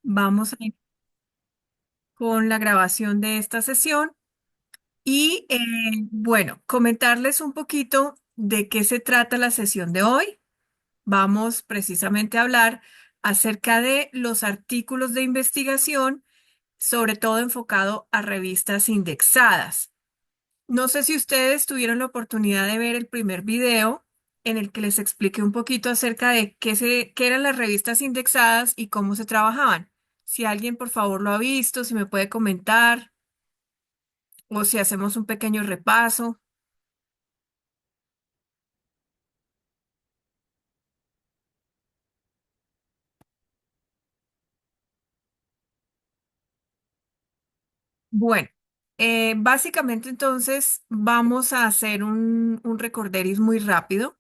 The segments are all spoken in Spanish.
Vamos a ir con la grabación de esta sesión y bueno, comentarles un poquito de qué se trata la sesión de hoy. Vamos precisamente a hablar acerca de los artículos de investigación, sobre todo enfocado a revistas indexadas. No sé si ustedes tuvieron la oportunidad de ver el primer video en el que les expliqué un poquito acerca de qué eran las revistas indexadas y cómo se trabajaban. Si alguien por favor lo ha visto, si me puede comentar o si hacemos un pequeño repaso. Bueno, básicamente entonces vamos a hacer un recorderis muy rápido.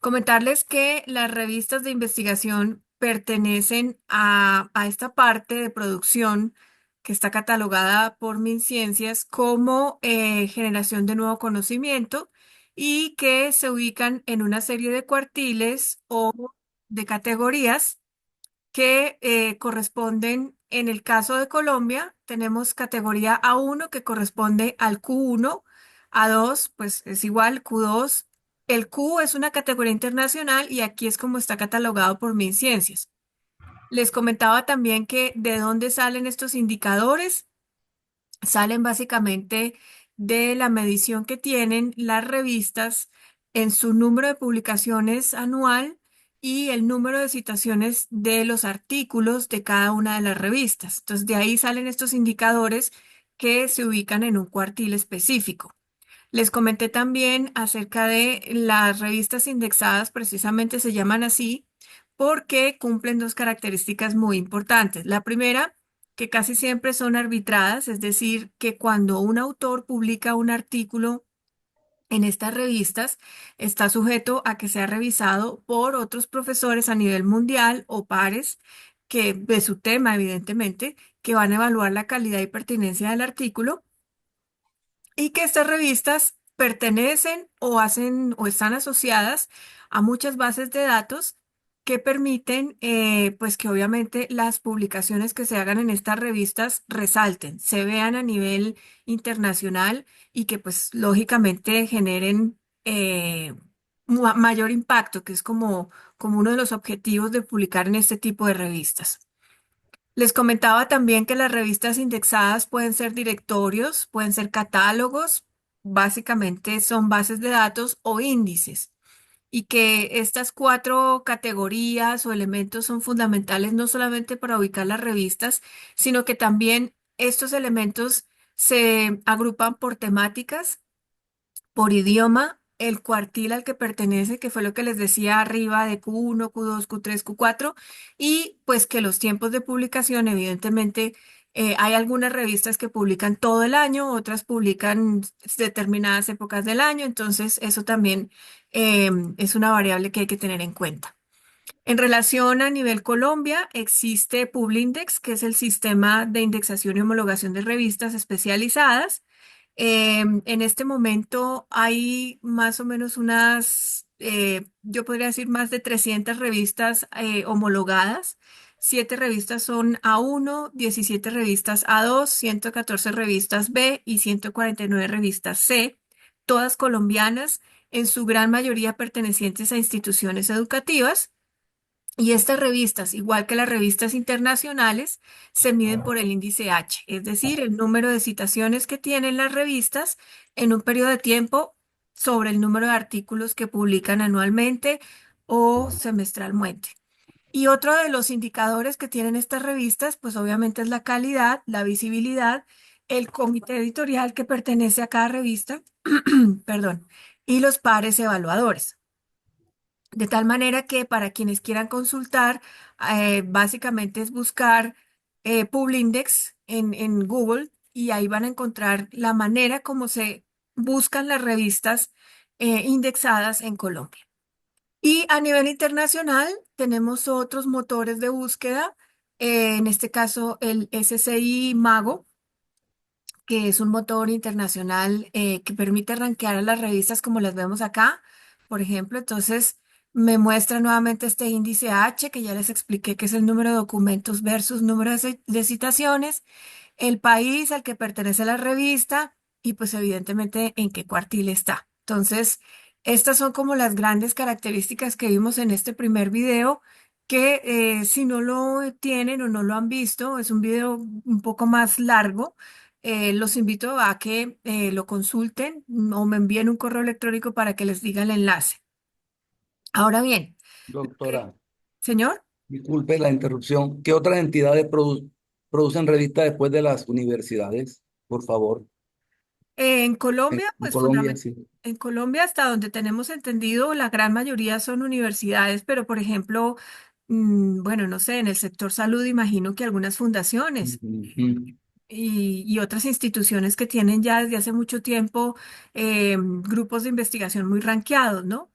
Comentarles que las revistas de investigación pertenecen a esta parte de producción que está catalogada por MinCiencias como generación de nuevo conocimiento y que se ubican en una serie de cuartiles o de categorías que corresponden, en el caso de Colombia, tenemos categoría A1 que corresponde al Q1, A2 pues es igual, Q2. El Q es una categoría internacional y aquí es como está catalogado por MinCiencias. Les comentaba también que de dónde salen estos indicadores. Salen básicamente de la medición que tienen las revistas en su número de publicaciones anual y el número de citaciones de los artículos de cada una de las revistas. Entonces, de ahí salen estos indicadores que se ubican en un cuartil específico. Les comenté también acerca de las revistas indexadas, precisamente se llaman así porque cumplen dos características muy importantes. La primera, que casi siempre son arbitradas, es decir, que cuando un autor publica un artículo en estas revistas, está sujeto a que sea revisado por otros profesores a nivel mundial o pares que de su tema, evidentemente, que van a evaluar la calidad y pertinencia del artículo y que estas revistas pertenecen o hacen o están asociadas a muchas bases de datos que permiten, pues que obviamente las publicaciones que se hagan en estas revistas resalten, se vean a nivel internacional y que pues lógicamente generen mayor impacto, que es como uno de los objetivos de publicar en este tipo de revistas. Les comentaba también que las revistas indexadas pueden ser directorios, pueden ser catálogos, básicamente son bases de datos o índices, y que estas cuatro categorías o elementos son fundamentales no solamente para ubicar las revistas, sino que también estos elementos se agrupan por temáticas, por idioma, el cuartil al que pertenece, que fue lo que les decía arriba de Q1, Q2, Q3, Q4, y pues que los tiempos de publicación, evidentemente, hay algunas revistas que publican todo el año, otras publican determinadas épocas del año, entonces eso también es una variable que hay que tener en cuenta. En relación a nivel Colombia, existe Publindex, que es el sistema de indexación y homologación de revistas especializadas. En este momento hay más o menos yo podría decir más de 300 revistas homologadas. 7 revistas son A1, 17 revistas A2, 114 revistas B y 149 revistas C, todas colombianas, en su gran mayoría pertenecientes a instituciones educativas. Y estas revistas, igual que las revistas internacionales, se miden por el índice H, es decir, el número de citaciones que tienen las revistas en un periodo de tiempo sobre el número de artículos que publican anualmente o semestralmente. Y otro de los indicadores que tienen estas revistas, pues obviamente es la calidad, la visibilidad, el comité editorial que pertenece a cada revista, perdón, y los pares evaluadores. De tal manera que para quienes quieran consultar, básicamente es buscar Publindex en Google y ahí van a encontrar la manera como se buscan las revistas indexadas en Colombia. Y a nivel internacional tenemos otros motores de búsqueda, en este caso el SCI Mago, que es un motor internacional que permite rankear a las revistas como las vemos acá, por ejemplo. Entonces, Me muestra nuevamente este índice H, que ya les expliqué que es el número de documentos versus número de citaciones, el país al que pertenece la revista y pues evidentemente en qué cuartil está. Entonces, estas son como las grandes características que vimos en este primer video, que si no lo tienen o no lo han visto, es un video un poco más largo. Los invito a que lo consulten o me envíen un correo electrónico para que les diga el enlace. Ahora bien, Doctora, señor, disculpe la interrupción. ¿Qué otras entidades producen revistas después de las universidades? Por favor. en Colombia, En pues Colombia, sí. en Colombia, hasta donde tenemos entendido, la gran mayoría son universidades, pero por ejemplo, bueno, no sé, en el sector salud imagino que algunas fundaciones Ujú. y otras instituciones que tienen ya desde hace mucho tiempo grupos de investigación muy ranqueados, ¿no?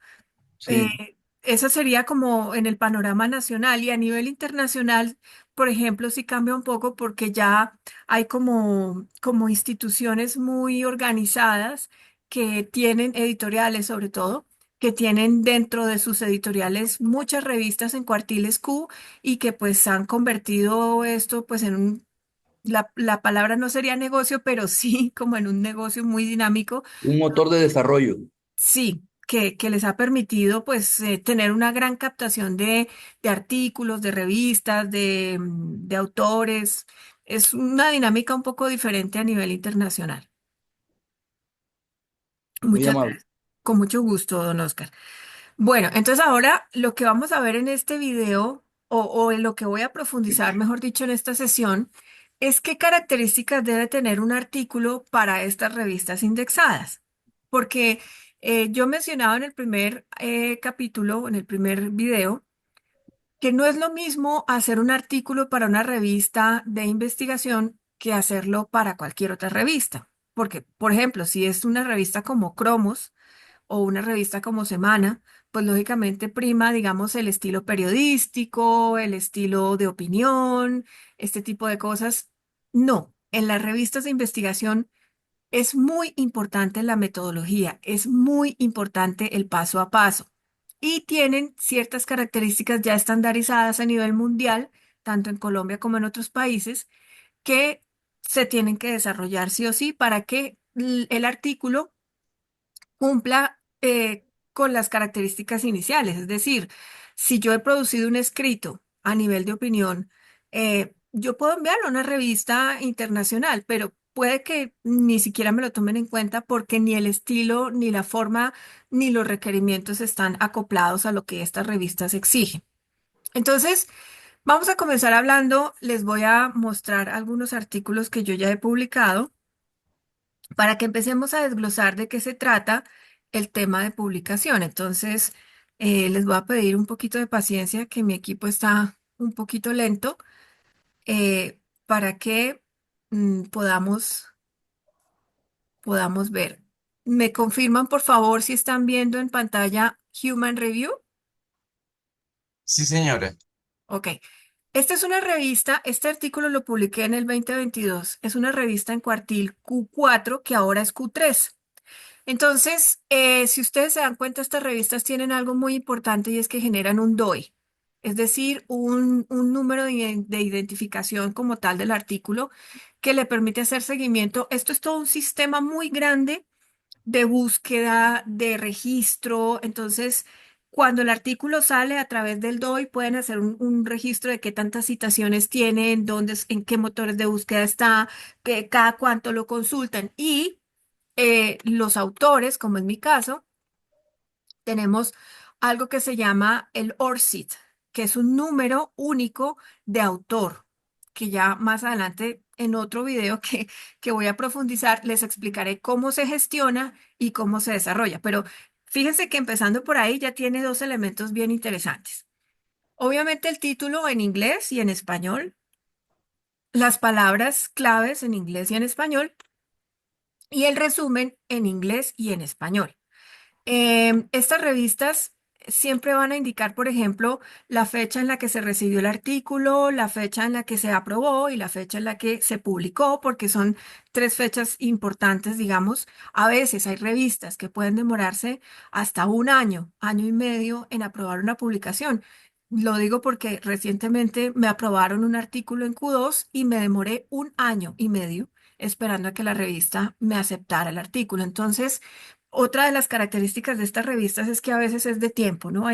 Eh, Sí, Esa sería como en el panorama nacional y a nivel internacional, por ejemplo, sí cambia un poco porque ya hay como instituciones muy organizadas que tienen editoriales, sobre todo, que tienen dentro de sus editoriales muchas revistas en cuartiles Q y que pues han convertido esto pues en la palabra no sería negocio, pero sí como en un negocio muy dinámico. un motor de desarrollo. Sí, que les ha permitido pues tener una gran captación de artículos, de revistas, de autores. Es una dinámica un poco diferente a nivel internacional. Muy Muchas amable. gracias. Con mucho gusto, don Oscar. Bueno, entonces ahora lo que vamos a ver en este video, o en lo que voy a profundizar, mejor dicho, en esta sesión, es qué características debe tener un artículo para estas revistas indexadas. Porque yo mencionaba en el primer capítulo, en el primer video, que no es lo mismo hacer un artículo para una revista de investigación que hacerlo para cualquier otra revista. Porque, por ejemplo, si es una revista como Cromos, o una revista como Semana, pues lógicamente prima, digamos, el estilo periodístico, el estilo de opinión, este tipo de cosas. No, en las revistas de investigación es muy importante la metodología, es muy importante el paso a paso y tienen ciertas características ya estandarizadas a nivel mundial, tanto en Colombia como en otros países, que se tienen que desarrollar sí o sí para que el artículo cumpla con las características iniciales. Es decir, si yo he producido un escrito a nivel de opinión, yo puedo enviarlo a una revista internacional, pero puede que ni siquiera me lo tomen en cuenta porque ni el estilo, ni la forma, ni los requerimientos están acoplados a lo que estas revistas exigen. Entonces, vamos a comenzar hablando. Les voy a mostrar algunos artículos que yo ya he publicado para que empecemos a desglosar de qué se trata el tema de publicación. Entonces, les voy a pedir un poquito de paciencia, que mi equipo está un poquito lento, para que podamos, podamos ver. ¿Me confirman, por favor, si están viendo en pantalla Human Review? Sí, señora. Ok. Esta es una revista, este artículo lo publiqué en el 2022. Es una revista en cuartil Q4 que ahora es Q3. Entonces, si ustedes se dan cuenta, estas revistas tienen algo muy importante y es que generan un DOI, es decir, un número de identificación como tal del artículo que le permite hacer seguimiento. Esto es todo un sistema muy grande de búsqueda, de registro. Entonces, cuando el artículo sale a través del DOI, pueden hacer un registro de qué tantas citaciones tienen, dónde, en qué motores de búsqueda está, cada cuánto lo consultan y los autores, como en mi caso, tenemos algo que se llama el ORCID, que es un número único de autor, que ya más adelante en otro video que voy a profundizar les explicaré cómo se gestiona y cómo se desarrolla. Pero fíjense que empezando por ahí ya tiene dos elementos bien interesantes. Obviamente el título en inglés y en español, las palabras claves en inglés y en español, y el resumen en inglés y en español. Estas revistas siempre van a indicar, por ejemplo, la fecha en la que se recibió el artículo, la fecha en la que se aprobó y la fecha en la que se publicó, porque son tres fechas importantes, digamos. A veces hay revistas que pueden demorarse hasta un año, año y medio en aprobar una publicación. Lo digo porque recientemente me aprobaron un artículo en Q2 y me demoré un año y medio esperando a que la revista me aceptara el artículo. Entonces, otra de las características de estas revistas es que a veces es de tiempo, ¿no?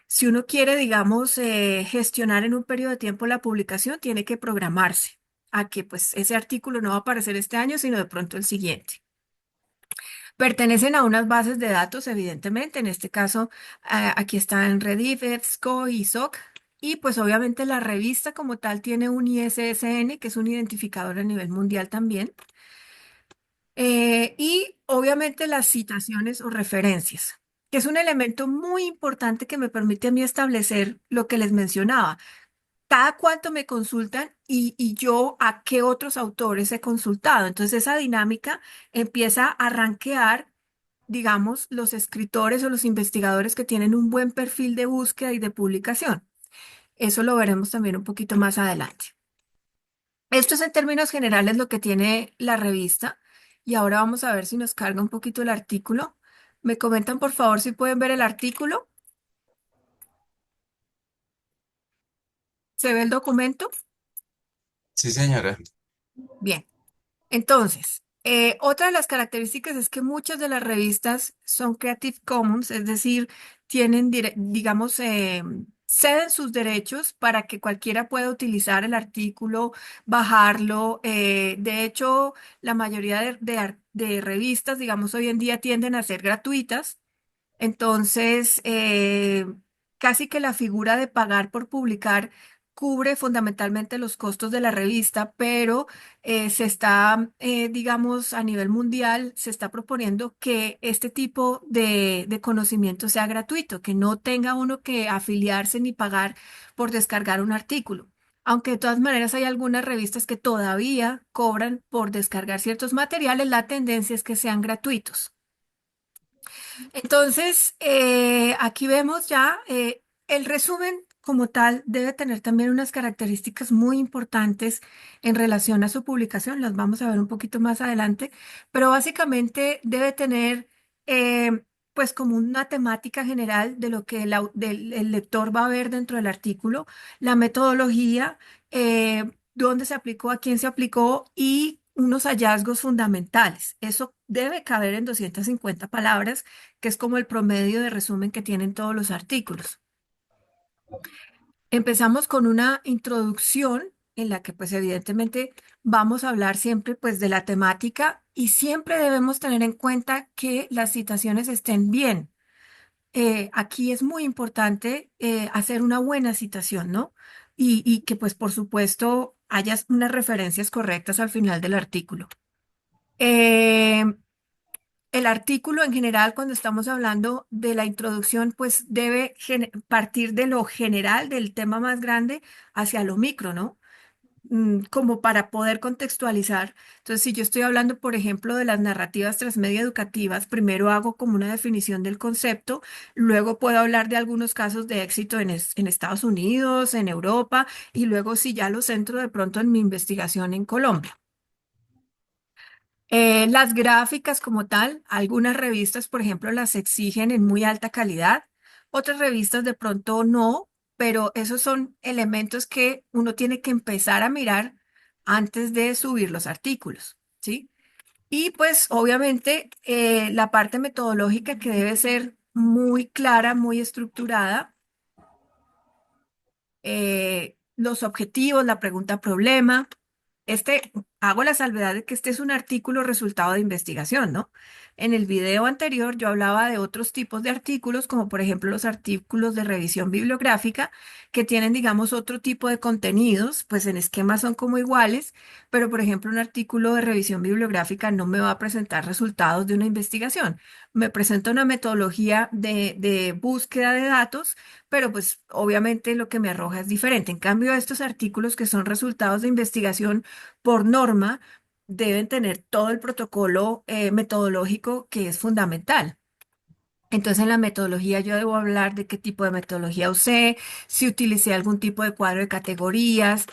Si uno quiere, digamos, gestionar en un periodo de tiempo la publicación, tiene que programarse a que pues ese artículo no va a aparecer este año, sino de pronto el siguiente. Pertenecen a unas bases de datos, evidentemente, en este caso, aquí están Rediff, EBSCO y SOC. Y pues obviamente la revista como tal tiene un ISSN, que es un identificador a nivel mundial también. Y obviamente las citaciones o referencias, que es un elemento muy importante que me permite a mí establecer lo que les mencionaba. Cada cuánto me consultan y yo a qué otros autores he consultado. Entonces esa dinámica empieza a rankear, digamos, los escritores o los investigadores que tienen un buen perfil de búsqueda y de publicación. Eso lo veremos también un poquito más adelante. Esto es en términos generales lo que tiene la revista y ahora vamos a ver si nos carga un poquito el artículo. Me comentan por favor si pueden ver el artículo. ¿Se ve el documento? Sí, señora. Bien. Entonces, otra de las características es que muchas de las revistas son Creative Commons, es decir, tienen, digamos, ceden sus derechos para que cualquiera pueda utilizar el artículo, bajarlo. De hecho, la mayoría de revistas, digamos, hoy en día tienden a ser gratuitas. Entonces, casi que la figura de pagar por publicar cubre fundamentalmente los costos de la revista, pero digamos, a nivel mundial, se está proponiendo que este tipo de conocimiento sea gratuito, que no tenga uno que afiliarse ni pagar por descargar un artículo. Aunque de todas maneras hay algunas revistas que todavía cobran por descargar ciertos materiales, la tendencia es que sean gratuitos. Entonces, aquí vemos ya el resumen como tal debe tener también unas características muy importantes en relación a su publicación, las vamos a ver un poquito más adelante, pero básicamente debe tener pues como una temática general de lo que el lector va a ver dentro del artículo, la metodología, dónde se aplicó, a quién se aplicó y unos hallazgos fundamentales. Eso debe caber en 250 palabras, que es como el promedio de resumen que tienen todos los artículos. Empezamos con una introducción en la que pues evidentemente vamos a hablar siempre pues de la temática y siempre debemos tener en cuenta que las citaciones estén bien. Aquí es muy importante hacer una buena citación, ¿no? Y que pues por supuesto haya unas referencias correctas al final del artículo. Eh, el artículo en general, cuando estamos hablando de la introducción, pues debe partir de lo general, del tema más grande, hacia lo micro, ¿no? Como para poder contextualizar. Entonces, si yo estoy hablando, por ejemplo, de las narrativas transmedia educativas, primero hago como una definición del concepto, luego puedo hablar de algunos casos de éxito en Estados Unidos, en Europa, y luego si ya lo centro de pronto en mi investigación en Colombia. Las gráficas como tal, algunas revistas, por ejemplo, las exigen en muy alta calidad, otras revistas de pronto no, pero esos son elementos que uno tiene que empezar a mirar antes de subir los artículos, ¿sí? Y pues obviamente la parte metodológica que debe ser muy clara, muy estructurada, los objetivos, la pregunta problema. Hago la salvedad de que este es un artículo resultado de investigación, ¿no? En el video anterior yo hablaba de otros tipos de artículos, como por ejemplo los artículos de revisión bibliográfica, que tienen, digamos, otro tipo de contenidos, pues en esquema son como iguales, pero por ejemplo un artículo de revisión bibliográfica no me va a presentar resultados de una investigación, me presenta una metodología de búsqueda de datos, pero pues obviamente lo que me arroja es diferente. En cambio, estos artículos que son resultados de investigación por norma deben tener todo el protocolo metodológico que es fundamental. Entonces, en la metodología yo debo hablar de qué tipo de metodología usé, si utilicé algún tipo de cuadro de categorías,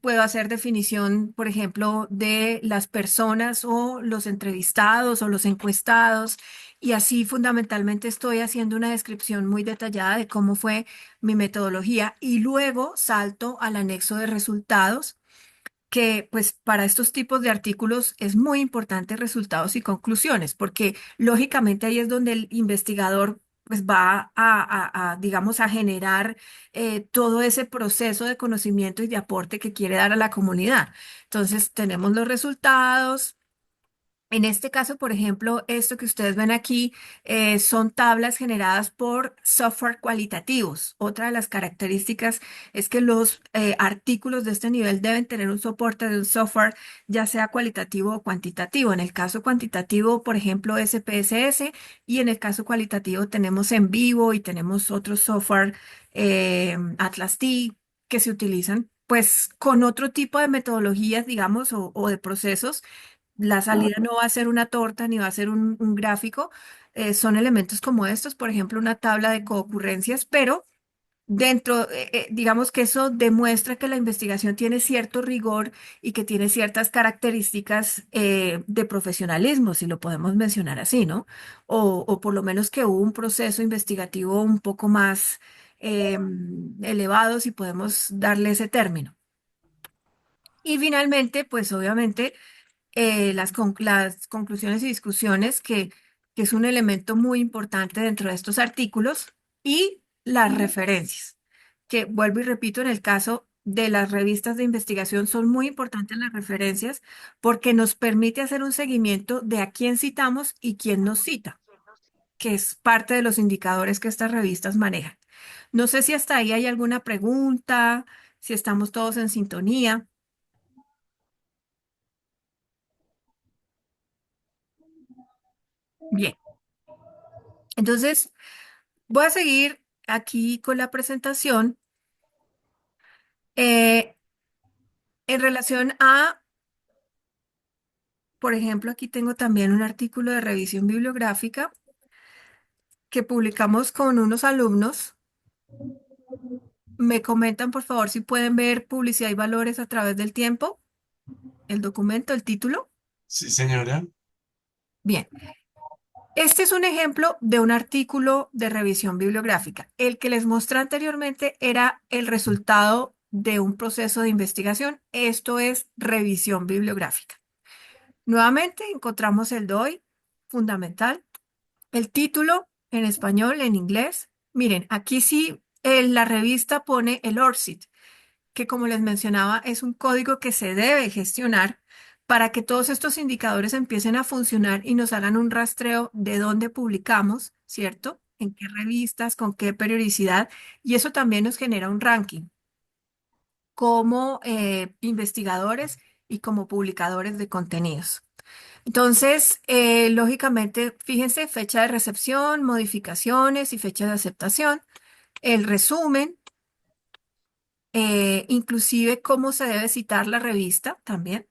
puedo hacer definición, por ejemplo, de las personas o los entrevistados o los encuestados, y así fundamentalmente estoy haciendo una descripción muy detallada de cómo fue mi metodología y luego salto al anexo de resultados que pues para estos tipos de artículos es muy importante resultados y conclusiones, porque lógicamente ahí es donde el investigador pues va digamos, a generar todo ese proceso de conocimiento y de aporte que quiere dar a la comunidad. Entonces, tenemos los resultados. En este caso, por ejemplo, esto que ustedes ven aquí son tablas generadas por software cualitativos. Otra de las características es que los artículos de este nivel deben tener un soporte de un software, ya sea cualitativo o cuantitativo. En el caso cuantitativo, por ejemplo, SPSS, y en el caso cualitativo tenemos En Vivo y tenemos otros software, Atlas T, que se utilizan pues con otro tipo de metodologías, digamos, o de procesos. La salida no va a ser una torta ni va a ser un gráfico. Son elementos como estos, por ejemplo, una tabla de concurrencias, pero digamos que eso demuestra que la investigación tiene cierto rigor y que tiene ciertas características de profesionalismo, si lo podemos mencionar así, ¿no? O por lo menos que hubo un proceso investigativo un poco más elevado, si podemos darle ese término. Y finalmente, pues obviamente las conclusiones y discusiones, que es un elemento muy importante dentro de estos artículos, y las referencias, que vuelvo y repito, en el caso de las revistas de investigación son muy importantes las referencias porque nos permite hacer un seguimiento de a quién citamos y quién nos cita, que es parte de los indicadores que estas revistas manejan. No sé si hasta ahí hay alguna pregunta, si estamos todos en sintonía. Bien, entonces voy a seguir aquí con la presentación eh, en relación a, por ejemplo, aquí tengo también un artículo de revisión bibliográfica que publicamos con unos alumnos. Me comentan, por favor, si pueden ver publicidad y valores a través del tiempo, el documento, el título. Sí, señora. Bien, este es un ejemplo de un artículo de revisión bibliográfica. El que les mostré anteriormente era el resultado de un proceso de investigación. Esto es revisión bibliográfica. Nuevamente encontramos el DOI, fundamental. El título en español, en inglés. Miren, aquí sí la revista pone el ORCID, que como les mencionaba es un código que se debe gestionar para que todos estos indicadores empiecen a funcionar y nos hagan un rastreo de dónde publicamos, ¿cierto? En qué revistas, con qué periodicidad, y eso también nos genera un ranking como investigadores y como publicadores de contenidos. Entonces, lógicamente, fíjense, fecha de recepción, modificaciones y fecha de aceptación, el resumen, inclusive cómo se debe citar la revista también.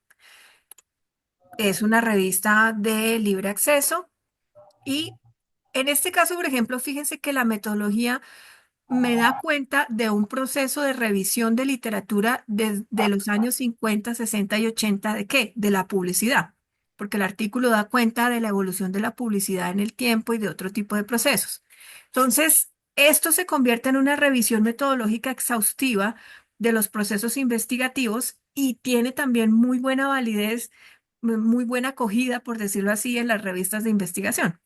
Es una revista de libre acceso y en este caso, por ejemplo, fíjense que la metodología me da cuenta de un proceso de revisión de literatura de los años 50, 60 y 80 ¿de qué? De la publicidad, porque el artículo da cuenta de la evolución de la publicidad en el tiempo y de otro tipo de procesos. Entonces, esto se convierte en una revisión metodológica exhaustiva de los procesos investigativos y tiene también muy buena validez, muy buena acogida, por decirlo así, en las revistas de investigación.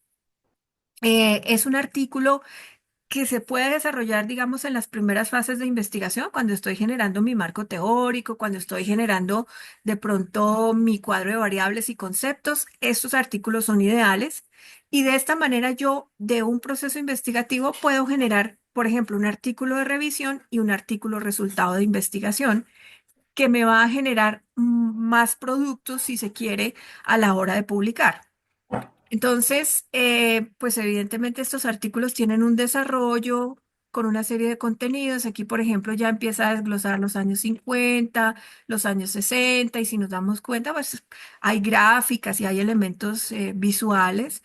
Es un artículo que se puede desarrollar, digamos, en las primeras fases de investigación, cuando estoy generando mi marco teórico, cuando estoy generando de pronto mi cuadro de variables y conceptos. Estos artículos son ideales y de esta manera yo de un proceso investigativo puedo generar, por ejemplo, un artículo de revisión y un artículo resultado de investigación que me va a generar más productos, si se quiere, a la hora de publicar. Entonces, pues evidentemente estos artículos tienen un desarrollo con una serie de contenidos. Aquí, por ejemplo, ya empieza a desglosar los años 50, los años 60, y si nos damos cuenta, pues hay gráficas y hay elementos visuales.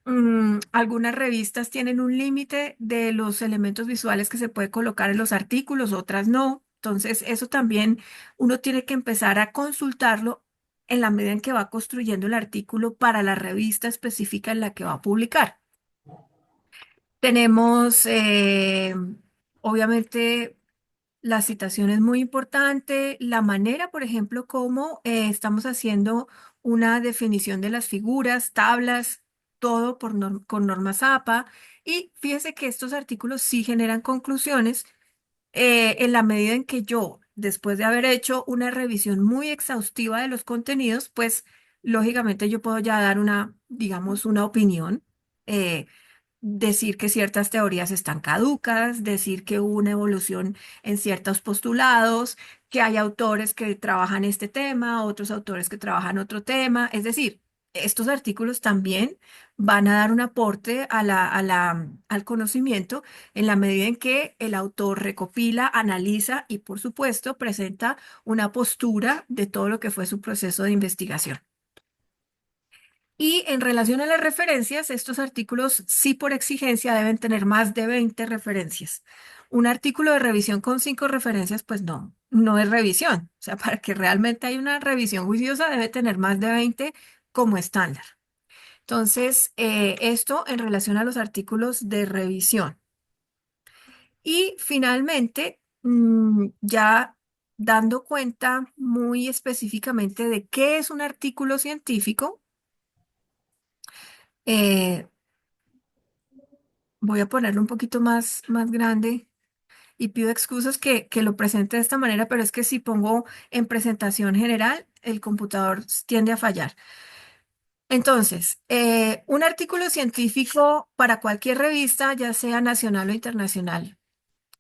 Algunas revistas tienen un límite de los elementos visuales que se puede colocar en los artículos, otras no. Entonces, eso también uno tiene que empezar a consultarlo en la medida en que va construyendo el artículo para la revista específica en la que va a publicar. Tenemos, obviamente, la citación es muy importante, la manera, por ejemplo, como estamos haciendo una definición de las figuras, tablas, todo con normas APA. Y fíjese que estos artículos sí generan conclusiones en la medida en que yo, después de haber hecho una revisión muy exhaustiva de los contenidos, pues lógicamente yo puedo ya dar una, digamos, una opinión. eh, Decir que ciertas teorías están caducas, decir que hubo una evolución en ciertos postulados, que hay autores que trabajan este tema, otros autores que trabajan otro tema. Es decir, estos artículos también van a dar un aporte al conocimiento en la medida en que el autor recopila, analiza y, por supuesto, presenta una postura de todo lo que fue su proceso de investigación. Y en relación a las referencias, estos artículos sí por exigencia deben tener más de 20 referencias. Un artículo de revisión con 5 referencias, pues no es revisión. O sea, para que realmente haya una revisión juiciosa debe tener más de 20 como estándar. Entonces, esto en relación a los artículos de revisión. Y finalmente, ya dando cuenta muy específicamente de qué es un artículo científico, eh, voy a ponerlo un poquito más grande y pido excusas que lo presente de esta manera, pero es que si pongo en presentación general, el computador tiende a fallar. Entonces, un artículo científico para cualquier revista, ya sea nacional o internacional,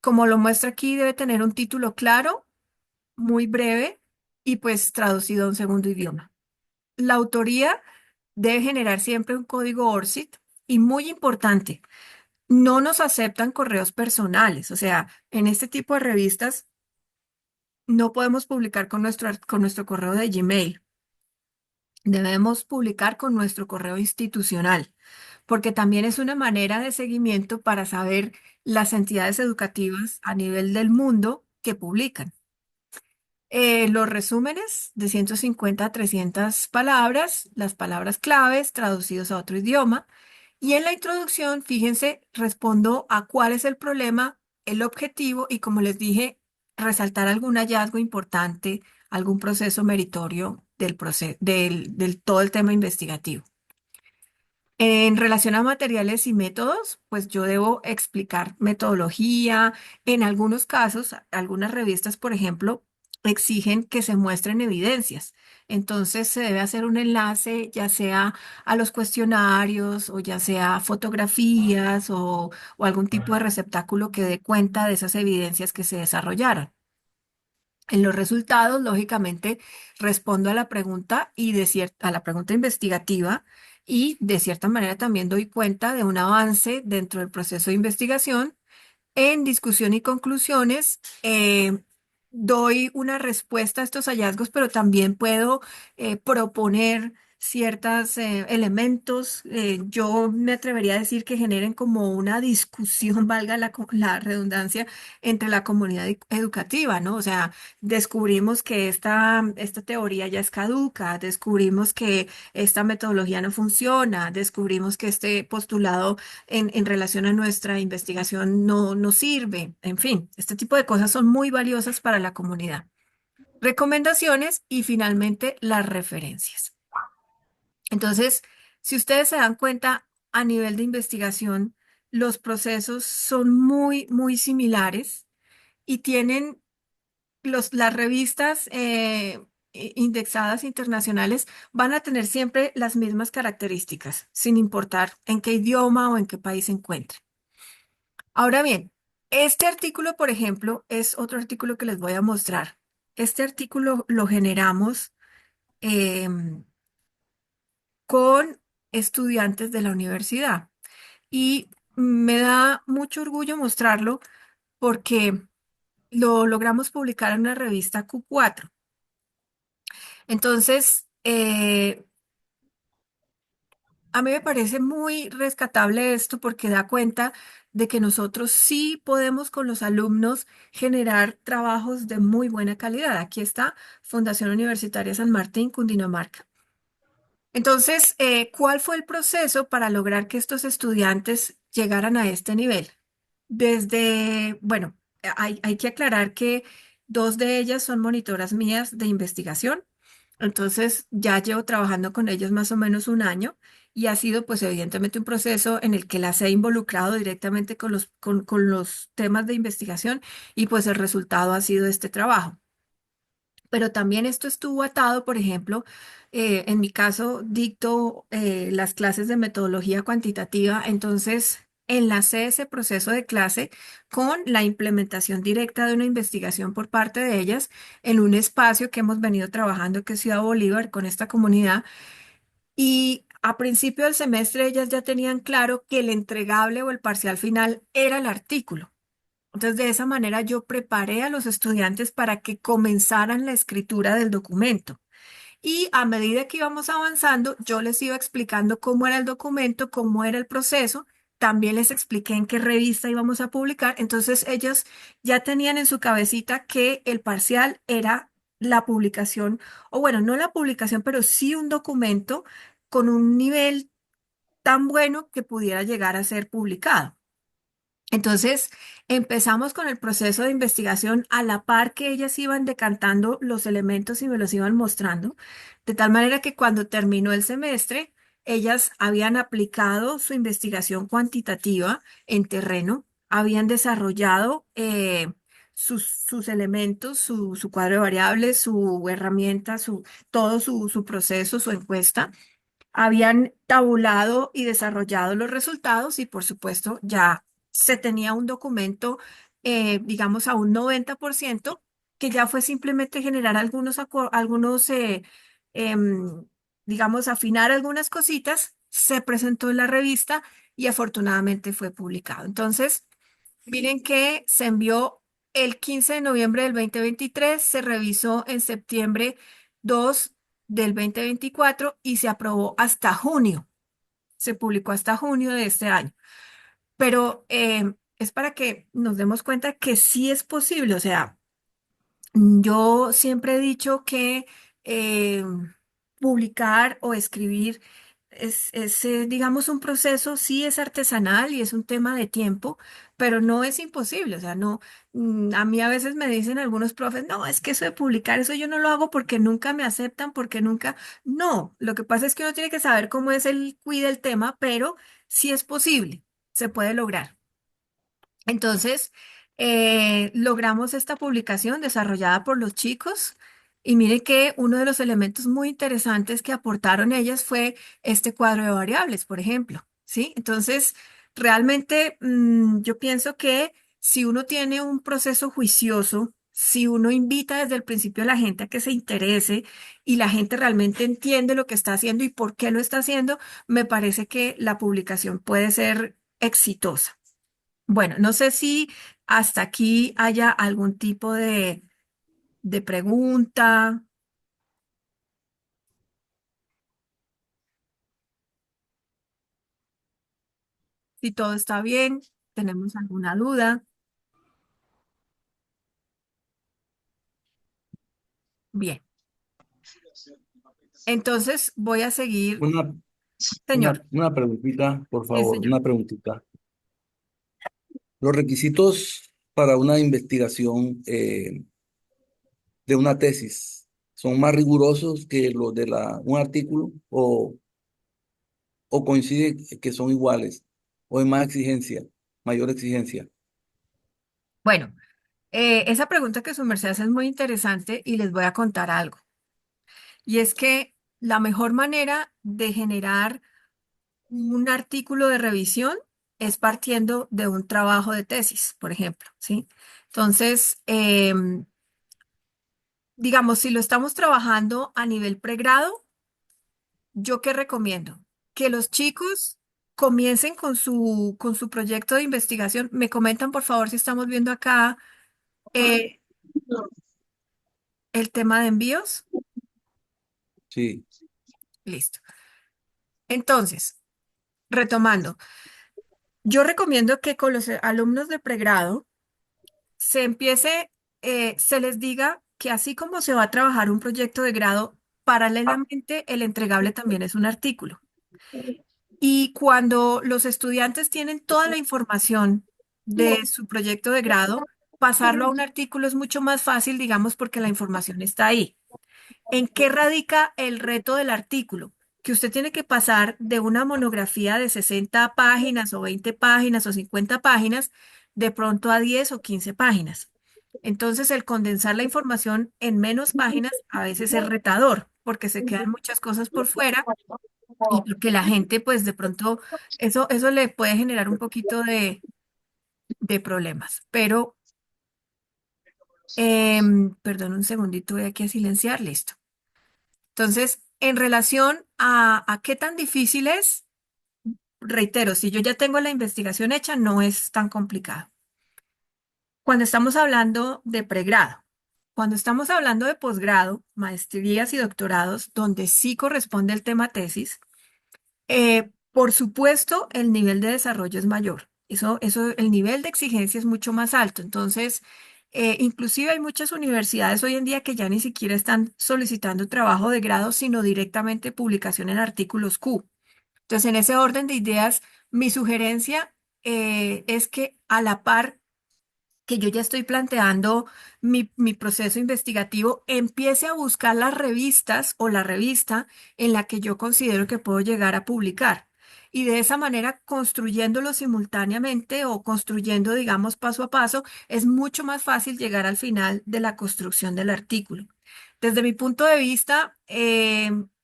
como lo muestra aquí, debe tener un título claro, muy breve y pues traducido a un segundo idioma. La autoría debe generar siempre un código ORCID y muy importante. No nos aceptan correos personales, o sea, en este tipo de revistas no podemos publicar con nuestro correo de Gmail. Debemos publicar con nuestro correo institucional, porque también es una manera de seguimiento para saber las entidades educativas a nivel del mundo que publican. Los resúmenes de 150 a 300 palabras, las palabras claves traducidos a otro idioma. Y en la introducción, fíjense, respondo a cuál es el problema, el objetivo y, como les dije, resaltar algún hallazgo importante, algún proceso meritorio del todo el tema investigativo. En relación a materiales y métodos, pues yo debo explicar metodología. En algunos casos, algunas revistas, por ejemplo, exigen que se muestren evidencias. Entonces se debe hacer un enlace, ya sea a los cuestionarios o ya sea a fotografías o algún tipo de receptáculo que dé cuenta de esas evidencias que se desarrollaron. En los resultados, lógicamente, respondo a la pregunta a la pregunta investigativa y de cierta manera también doy cuenta de un avance dentro del proceso de investigación. En discusión y conclusiones, doy una respuesta a estos hallazgos, pero también puedo proponer ciertos elementos. Yo me atrevería a decir que generen como una discusión, valga la redundancia, entre la comunidad educativa, ¿no? O sea, descubrimos que esta teoría ya es caduca, descubrimos que esta metodología no funciona, descubrimos que este postulado en relación a nuestra investigación no sirve. En fin, este tipo de cosas son muy valiosas para la comunidad. Recomendaciones y finalmente las referencias. Entonces, si ustedes se dan cuenta, a nivel de investigación, los procesos son muy similares y tienen las revistas indexadas internacionales van a tener siempre las mismas características, sin importar en qué idioma o en qué país se encuentre. Ahora bien, este artículo, por ejemplo, es otro artículo que les voy a mostrar. Este artículo lo generamos em, con estudiantes de la universidad y me da mucho orgullo mostrarlo porque lo logramos publicar en una revista Q4. Entonces, A mí me parece muy rescatable esto porque da cuenta de que nosotros sí podemos con los alumnos generar trabajos de muy buena calidad. Aquí está Fundación Universitaria San Martín, Cundinamarca. Entonces, ¿cuál fue el proceso para lograr que estos estudiantes llegaran a este nivel? Bueno, hay que aclarar que dos de ellas son monitoras mías de investigación. Entonces, ya llevo trabajando con ellos más o menos un año y ha sido, pues, evidentemente un proceso en el que las he involucrado directamente con los temas de investigación y pues el resultado ha sido este trabajo. Pero también esto estuvo atado, por ejemplo, en mi caso, dicto las clases de metodología cuantitativa, entonces enlacé ese proceso de clase con la implementación directa de una investigación por parte de ellas en un espacio que hemos venido trabajando, que es Ciudad Bolívar, con esta comunidad. Y a principio del semestre ellas ya tenían claro que el entregable o el parcial final era el artículo. Entonces, de esa manera yo preparé a los estudiantes para que comenzaran la escritura del documento. Y a medida que íbamos avanzando, yo les iba explicando cómo era el documento, cómo era el proceso. También les expliqué en qué revista íbamos a publicar. Entonces, ellos ya tenían en su cabecita que el parcial era la publicación, o bueno, no la publicación, pero sí un documento con un nivel tan bueno que pudiera llegar a ser publicado. Entonces, empezamos con el proceso de investigación a la par que ellas iban decantando los elementos y me los iban mostrando, de tal manera que cuando terminó el semestre, ellas habían aplicado su investigación cuantitativa en terreno, habían desarrollado sus elementos, su cuadro de variables, su herramienta, todo su proceso, su encuesta, habían tabulado y desarrollado los resultados y por supuesto ya se tenía un documento, digamos, a un 90% que ya fue simplemente generar em, digamos, afinar algunas cositas, se presentó en la revista y afortunadamente fue publicado. Entonces, miren que se envió el 15 de noviembre del 2023, se revisó en septiembre 2 del 2024 y se aprobó hasta junio. Se publicó hasta junio de este año. Pero es para que nos demos cuenta que sí es posible. O sea, yo siempre he dicho que eh, publicar o escribir digamos, un proceso, sí es artesanal y es un tema de tiempo, pero no es imposible. O sea, no, a mí a veces me dicen algunos profes, no, es que eso de publicar, eso yo no lo hago porque nunca me aceptan, porque nunca. No, lo que pasa es que uno tiene que saber cómo es el cuida el tema, pero sí es posible, se puede lograr. Entonces, logramos esta publicación desarrollada por los chicos y mire que uno de los elementos muy interesantes que aportaron ellas fue este cuadro de variables, por ejemplo, ¿sí? Entonces, realmente yo pienso que si uno tiene un proceso juicioso, si uno invita desde el principio a la gente a que se interese y la gente realmente entiende lo que está haciendo y por qué lo está haciendo, me parece que la publicación puede ser exitosa. Bueno, no sé si hasta aquí haya algún tipo de pregunta, si todo está bien, tenemos alguna duda. Bien, entonces voy a seguir, Una, señor. una preguntita, por Sí, favor, señor. una preguntita. Los requisitos para una investigación de una tesis son más rigurosos que los de un artículo o coinciden que son iguales o hay más exigencia, mayor exigencia. Bueno, esa pregunta que su merced hace es muy interesante y les voy a contar algo. Y es que la mejor manera de generar un artículo de revisión es partiendo de un trabajo de tesis, por ejemplo, ¿sí? Entonces, digamos, si lo estamos trabajando a nivel pregrado, ¿yo qué recomiendo? Que los chicos comiencen con su proyecto de investigación. Me comentan, por favor, si estamos viendo acá eh, el tema de envíos. Sí, Listo. Entonces, retomando, yo recomiendo que con los alumnos de pregrado se empiece, se les diga que así como se va a trabajar un proyecto de grado, paralelamente el entregable también es un artículo. Y cuando los estudiantes tienen toda la información de su proyecto de grado, pasarlo a un artículo es mucho más fácil, digamos, porque la información está ahí. ¿En qué radica el reto del artículo? Que usted tiene que pasar de una monografía de 60 páginas o 20 páginas o 50 páginas de pronto a 10 o 15 páginas. Entonces, el condensar la información en menos páginas a veces es retador porque se quedan muchas cosas por fuera y porque la gente, pues de pronto, eso le puede generar un poquito de problemas. Pero, perdón un segundito, voy aquí a silenciar, listo. Entonces, en relación a qué tan difícil es, reitero, si yo ya tengo la investigación hecha, no es tan complicado. Cuando estamos hablando de pregrado, cuando estamos hablando de posgrado, maestrías y doctorados, donde sí corresponde el tema tesis, por supuesto, el nivel de desarrollo es mayor. El nivel de exigencia es mucho más alto. Entonces, inclusive hay muchas universidades hoy en día que ya ni siquiera están solicitando trabajo de grado, sino directamente publicación en artículos Q. Entonces, en ese orden de ideas, mi sugerencia, es que a la par que yo ya estoy planteando mi proceso investigativo, empiece a buscar las revistas o la revista en la que yo considero que puedo llegar a publicar. Y de esa manera, construyéndolo simultáneamente o construyendo, digamos, paso a paso, es mucho más fácil llegar al final de la construcción del artículo. Desde mi punto de vista,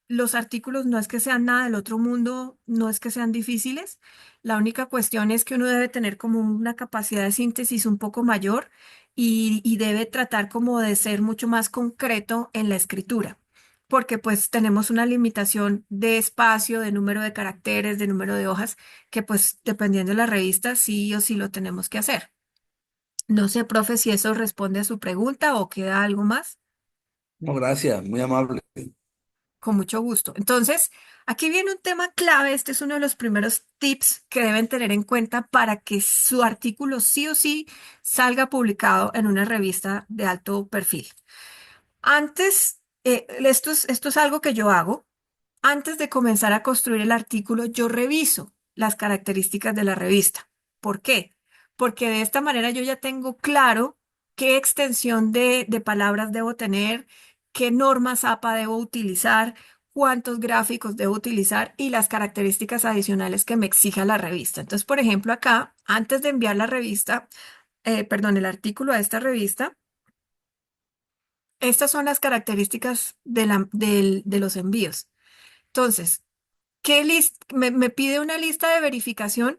los artículos no es que sean nada del otro mundo, no es que sean difíciles. La única cuestión es que uno debe tener como una capacidad de síntesis un poco mayor y debe tratar como de ser mucho más concreto en la escritura, porque pues tenemos una limitación de espacio, de número de caracteres, de número de hojas, que pues dependiendo de la revista sí o sí lo tenemos que hacer. No sé, profe, si eso responde a su pregunta o queda algo más. No, gracias, muy amable. Con mucho gusto. Entonces, aquí viene un tema clave. Este es uno de los primeros tips que deben tener en cuenta para que su artículo sí o sí salga publicado en una revista de alto perfil. Antes, esto es algo que yo hago. Antes de comenzar a construir el artículo, yo reviso las características de la revista. ¿Por qué? Porque de esta manera yo ya tengo claro qué extensión de palabras debo tener, qué normas APA debo utilizar, cuántos gráficos debo utilizar y las características adicionales que me exija la revista. Entonces, por ejemplo, acá, antes de enviar la revista, perdón, el artículo a esta revista, estas son las características de los envíos. Entonces, me pide una lista de verificación,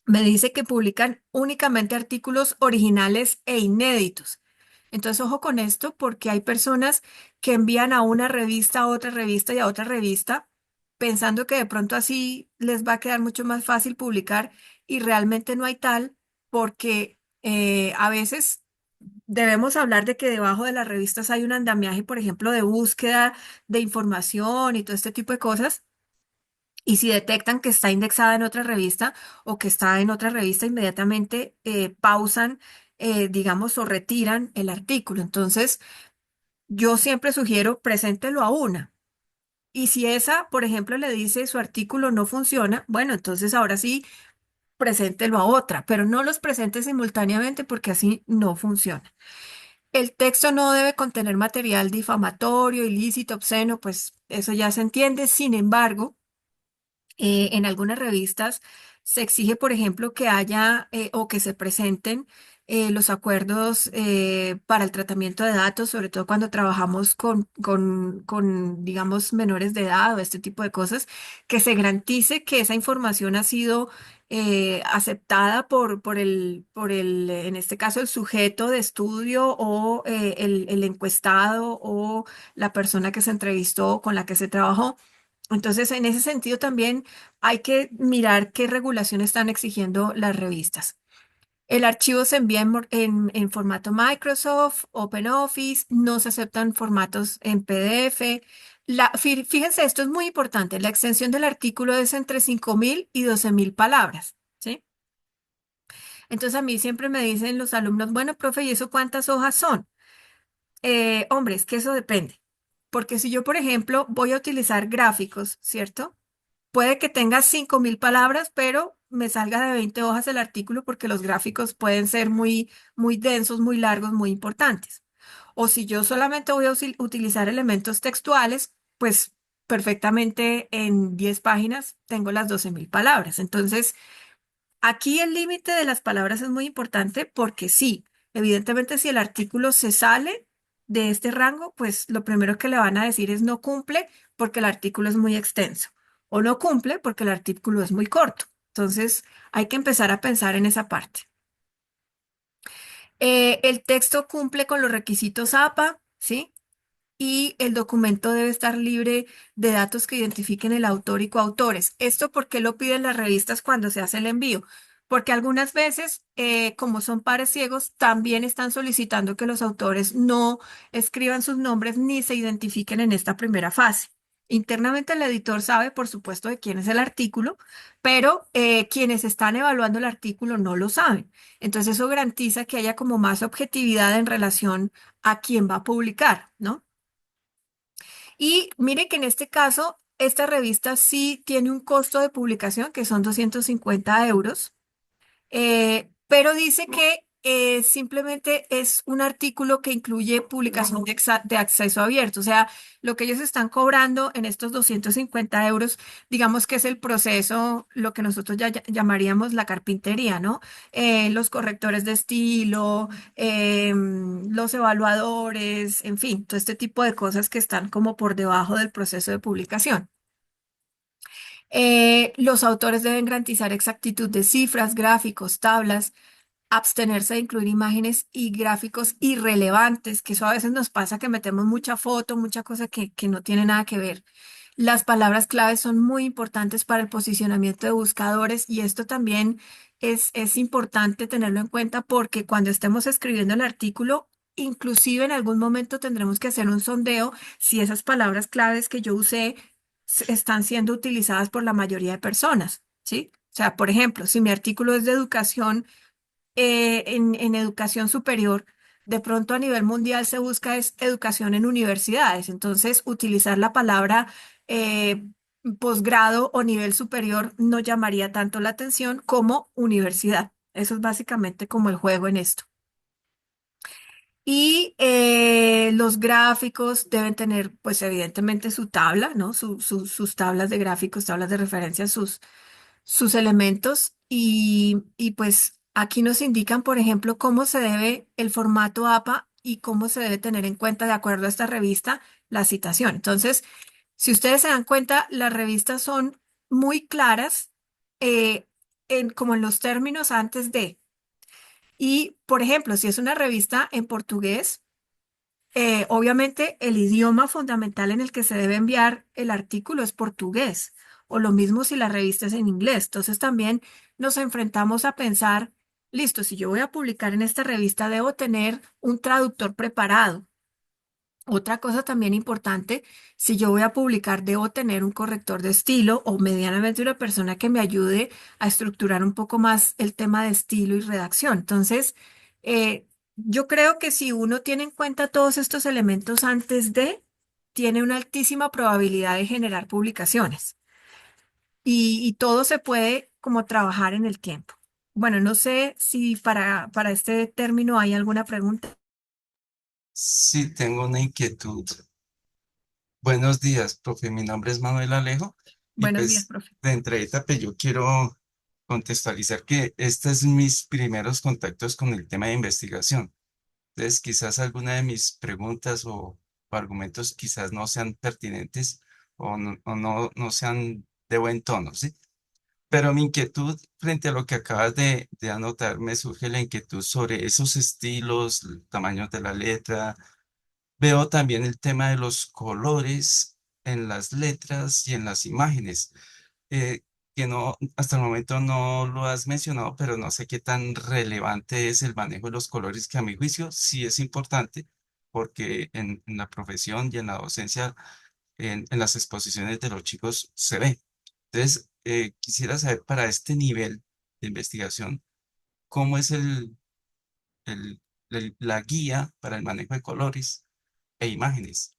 me dice que publican únicamente artículos originales e inéditos. Entonces, ojo con esto porque hay personas que envían a una revista, a otra revista y a otra revista pensando que de pronto así les va a quedar mucho más fácil publicar y realmente no hay tal porque a veces debemos hablar de que debajo de las revistas hay un andamiaje, por ejemplo, de búsqueda de información y todo este tipo de cosas. Y si detectan que está indexada en otra revista o que está en otra revista, inmediatamente pausan, digamos, o retiran el artículo. Entonces, yo siempre sugiero, preséntelo a una. Y si esa, por ejemplo, le dice su artículo no funciona, bueno, entonces ahora sí, preséntelo a otra, pero no los presente simultáneamente porque así no funciona. El texto no debe contener material difamatorio, ilícito, obsceno, pues eso ya se entiende. Sin embargo, en algunas revistas se exige, por ejemplo, que haya o que se presenten los acuerdos para el tratamiento de datos, sobre todo cuando trabajamos con, digamos, menores de edad o este tipo de cosas, que se garantice que esa información ha sido aceptada en este caso, el sujeto de estudio o el encuestado o la persona que se entrevistó con la que se trabajó. Entonces, en ese sentido también hay que mirar qué regulación están exigiendo las revistas. El archivo se envía en formato Microsoft, OpenOffice, no se aceptan formatos en PDF, Fíjense, esto es muy importante. La extensión del artículo es entre 5.000 y 12.000 palabras, ¿sí? Entonces a mí siempre me dicen los alumnos, bueno, profe, ¿y eso cuántas hojas son? Hombre, es que eso depende. Porque si yo, por ejemplo, voy a utilizar gráficos, ¿cierto? Puede que tenga 5.000 palabras, pero me salga de 20 hojas el artículo porque los gráficos pueden ser muy, muy densos, muy largos, muy importantes. O si yo solamente voy a utilizar elementos textuales, pues perfectamente en 10 páginas tengo las 12.000 palabras. Entonces, aquí el límite de las palabras es muy importante porque sí, evidentemente si el artículo se sale de este rango, pues lo primero que le van a decir es no cumple porque el artículo es muy extenso o no cumple porque el artículo es muy corto. Entonces, hay que empezar a pensar en esa parte. El texto cumple con los requisitos APA, ¿sí? Y el documento debe estar libre de datos que identifiquen el autor y coautores. ¿Esto por qué lo piden las revistas cuando se hace el envío? Porque algunas veces, como son pares ciegos, también están solicitando que los autores no escriban sus nombres ni se identifiquen en esta primera fase. Internamente el editor sabe, por supuesto, de quién es el artículo, pero quienes están evaluando el artículo no lo saben. Entonces eso garantiza que haya como más objetividad en relación a quién va a publicar, ¿no? Y mire que en este caso, esta revista sí tiene un costo de publicación que son 250 euros, pero dice que simplemente es un artículo que incluye publicación de acceso abierto. O sea, lo que ellos están cobrando en estos 250 euros, digamos que es el proceso, lo que nosotros ya llamaríamos la carpintería, ¿no? Los correctores de estilo, los evaluadores, en fin, todo este tipo de cosas que están como por debajo del proceso de publicación. Los autores deben garantizar exactitud de cifras, gráficos, tablas, abstenerse de incluir imágenes y gráficos irrelevantes, que eso a veces nos pasa que metemos mucha foto, mucha cosa que no tiene nada que ver. Las palabras claves son muy importantes para el posicionamiento de buscadores y esto también es importante tenerlo en cuenta porque cuando estemos escribiendo el artículo, inclusive en algún momento tendremos que hacer un sondeo si esas palabras claves que yo usé están siendo utilizadas por la mayoría de personas, ¿sí? O sea, por ejemplo, si mi artículo es de educación, en educación superior, de pronto a nivel mundial se busca es educación en universidades. Entonces, utilizar la palabra eh, posgrado o nivel superior no llamaría tanto la atención como universidad. Eso es básicamente como el juego en esto. Y los gráficos deben tener, pues evidentemente su tabla, ¿no? Sus tablas de gráficos, tablas de referencia, sus elementos y pues aquí nos indican, por ejemplo, cómo se debe el formato APA y cómo se debe tener en cuenta, de acuerdo a esta revista, la citación. Entonces, si ustedes se dan cuenta, las revistas son muy claras como en los términos antes de. Y, por ejemplo, si es una revista en portugués, obviamente, el idioma fundamental en el que se debe enviar el artículo es portugués, o lo mismo si la revista es en inglés. Entonces también nos enfrentamos a pensar, listo, si yo voy a publicar en esta revista, debo tener un traductor preparado. Otra cosa también importante, si yo voy a publicar, debo tener un corrector de estilo o medianamente una persona que me ayude a estructurar un poco más el tema de estilo y redacción. Entonces, yo creo que si uno tiene en cuenta todos estos elementos antes de, tiene una altísima probabilidad de generar publicaciones y todo se puede como trabajar en el tiempo. Bueno, no sé si para este término hay alguna pregunta. Sí, tengo una inquietud. Buenos días, profe. Mi nombre es Manuel Alejo y Buenos días, pues profe. de entradita pues yo quiero contextualizar que estos es mis primeros contactos con el tema de investigación. Entonces quizás alguna de mis preguntas o argumentos quizás no sean pertinentes o no sean de buen tono, ¿sí? Pero mi inquietud frente a lo que acabas de anotar, me surge la inquietud sobre esos estilos, tamaños de la letra. Veo también el tema de los colores en las letras y en las imágenes, eh, que no, hasta el momento no lo has mencionado, pero no sé qué tan relevante es el manejo de los colores, que a mi juicio sí es importante, porque en la profesión y en la docencia en las exposiciones de los chicos se ve. Entonces, quisiera saber para este nivel de investigación, ¿cómo es el- la guía para el manejo de colores e imágenes?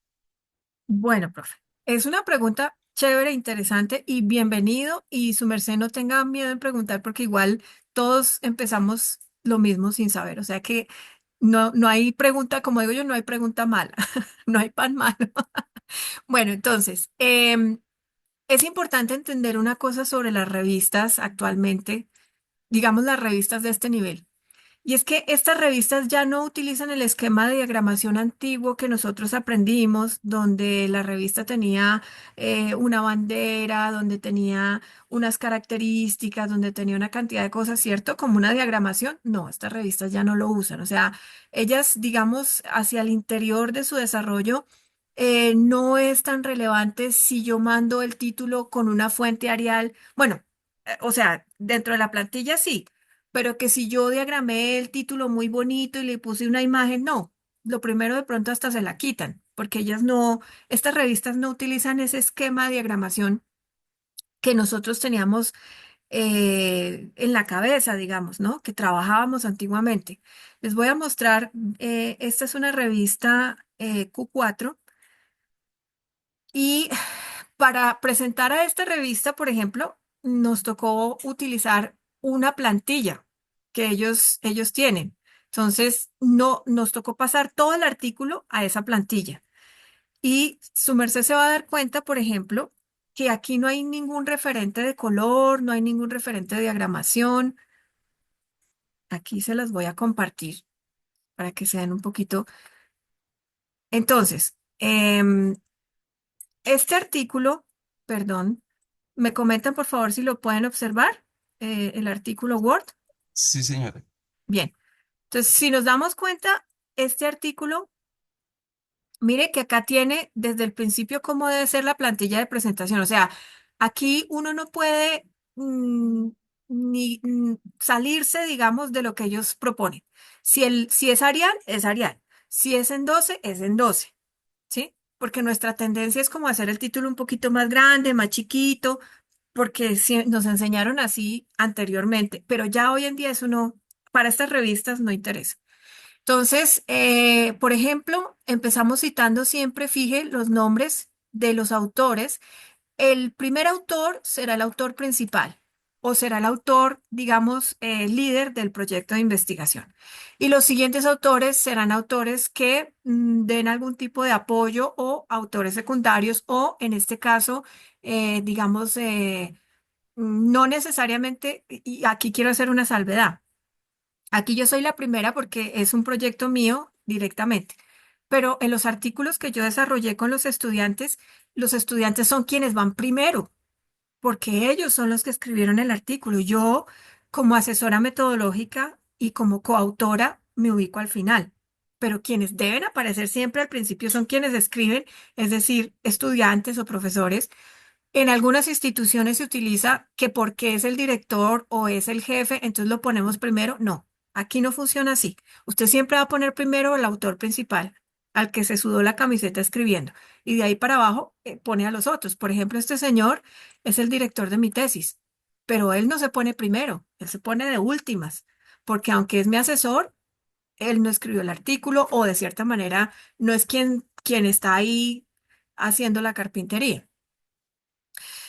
Bueno, profe, es una pregunta chévere, interesante y bienvenido. Y su merced no tenga miedo en preguntar porque igual todos empezamos lo mismo sin saber. O sea que no hay pregunta, como digo yo, no hay pregunta mala, no hay pan malo. Bueno, entonces, es importante entender una cosa sobre las revistas actualmente, digamos las revistas de este nivel. Y es que estas revistas ya no utilizan el esquema de diagramación antiguo que nosotros aprendimos, donde la revista tenía una bandera, donde tenía unas características, donde tenía una cantidad de cosas, ¿cierto? Como una diagramación. No, estas revistas ya no lo usan. O sea, ellas, digamos, hacia el interior de su desarrollo, no es tan relevante si yo mando el título con una fuente Arial. Bueno, o sea, dentro de la plantilla sí, pero que si yo diagramé el título muy bonito y le puse una imagen, no. Lo primero de pronto hasta se la quitan, porque ellas no, estas revistas no utilizan ese esquema de diagramación que nosotros teníamos en la cabeza, digamos, ¿no? Que trabajábamos antiguamente. Les voy a mostrar, esta es una revista Q4 y para presentar a esta revista, por ejemplo, nos tocó utilizar una plantilla que ellos tienen. Entonces, no, nos tocó pasar todo el artículo a esa plantilla. Y su merced se va a dar cuenta, por ejemplo, que aquí no hay ningún referente de color, no hay ningún referente de diagramación. Aquí se las voy a compartir para que se den un poquito. Entonces, este artículo, perdón, me comentan por favor si lo pueden observar, el artículo Word. Sí, señora. Bien, entonces si nos damos cuenta, este artículo, mire que acá tiene desde el principio cómo debe ser la plantilla de presentación. O sea, aquí uno no puede mm, ni salirse, digamos, de lo que ellos proponen. Si es Arial, es Arial. Si es en 12, es en 12. ¿Sí? Porque nuestra tendencia es como hacer el título un poquito más grande, más chiquito, porque nos enseñaron así anteriormente, pero ya hoy en día eso no, para estas revistas no interesa. Entonces, por ejemplo, empezamos citando siempre, fije, los nombres de los autores. El primer autor será el autor principal o será el autor, digamos, líder del proyecto de investigación. Y los siguientes autores serán autores que den algún tipo de apoyo o autores secundarios o, en este caso, digamos, no necesariamente, y aquí quiero hacer una salvedad. Aquí yo soy la primera porque es un proyecto mío directamente. Pero en los artículos que yo desarrollé con los estudiantes son quienes van primero porque ellos son los que escribieron el artículo. Yo, como asesora metodológica y como coautora, me ubico al final. Pero quienes deben aparecer siempre al principio son quienes escriben, es decir, estudiantes o profesores. En algunas instituciones se utiliza que porque es el director o es el jefe, entonces lo ponemos primero. No, aquí no funciona así. Usted siempre va a poner primero al autor principal, al que se sudó la camiseta escribiendo, y de ahí para abajo pone a los otros. Por ejemplo, este señor es el director de mi tesis, pero él no se pone primero, él se pone de últimas, porque aunque es mi asesor, él no escribió el artículo o de cierta manera no es quien está ahí haciendo la carpintería.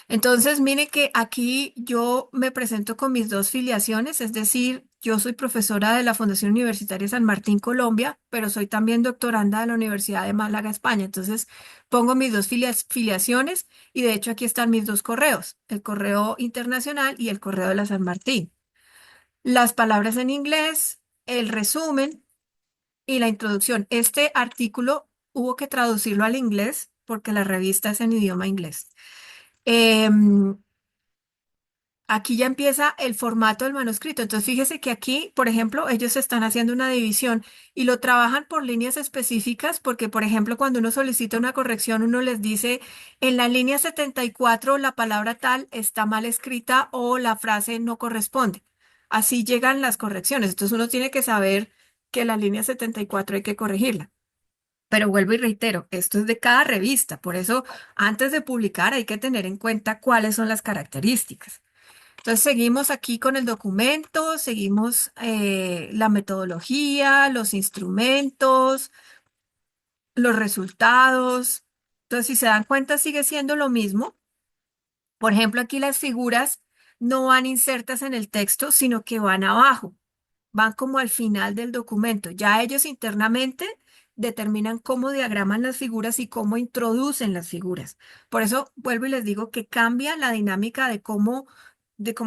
Entonces, mire que aquí yo me presento con mis dos filiaciones, es decir, yo soy profesora de la Fundación Universitaria San Martín, Colombia, pero soy también doctoranda de la Universidad de Málaga, España. Entonces, pongo mis dos filiaciones y de hecho aquí están mis dos correos, el correo internacional y el correo de la San Martín. Las palabras en inglés, el resumen y la introducción. Este artículo hubo que traducirlo al inglés porque la revista es en idioma inglés. Em, Aquí ya empieza el formato del manuscrito. Entonces, fíjese que aquí, por ejemplo, ellos están haciendo una división y lo trabajan por líneas específicas porque, por ejemplo, cuando uno solicita una corrección, uno les dice, en la línea 74 la palabra tal está mal escrita o la frase no corresponde. Así llegan las correcciones. Entonces, uno tiene que saber que la línea 74 hay que corregirla. Pero vuelvo y reitero, esto es de cada revista, por eso antes de publicar hay que tener en cuenta cuáles son las características. Entonces seguimos aquí con el documento, seguimos la metodología, los instrumentos, los resultados. Entonces, si se dan cuenta, sigue siendo lo mismo. Por ejemplo, aquí las figuras no van insertas en el texto, sino que van abajo, van como al final del documento. Ya ellos internamente determinan cómo diagraman las figuras y cómo introducen las figuras. Por eso vuelvo y les digo que cambia la dinámica de cómo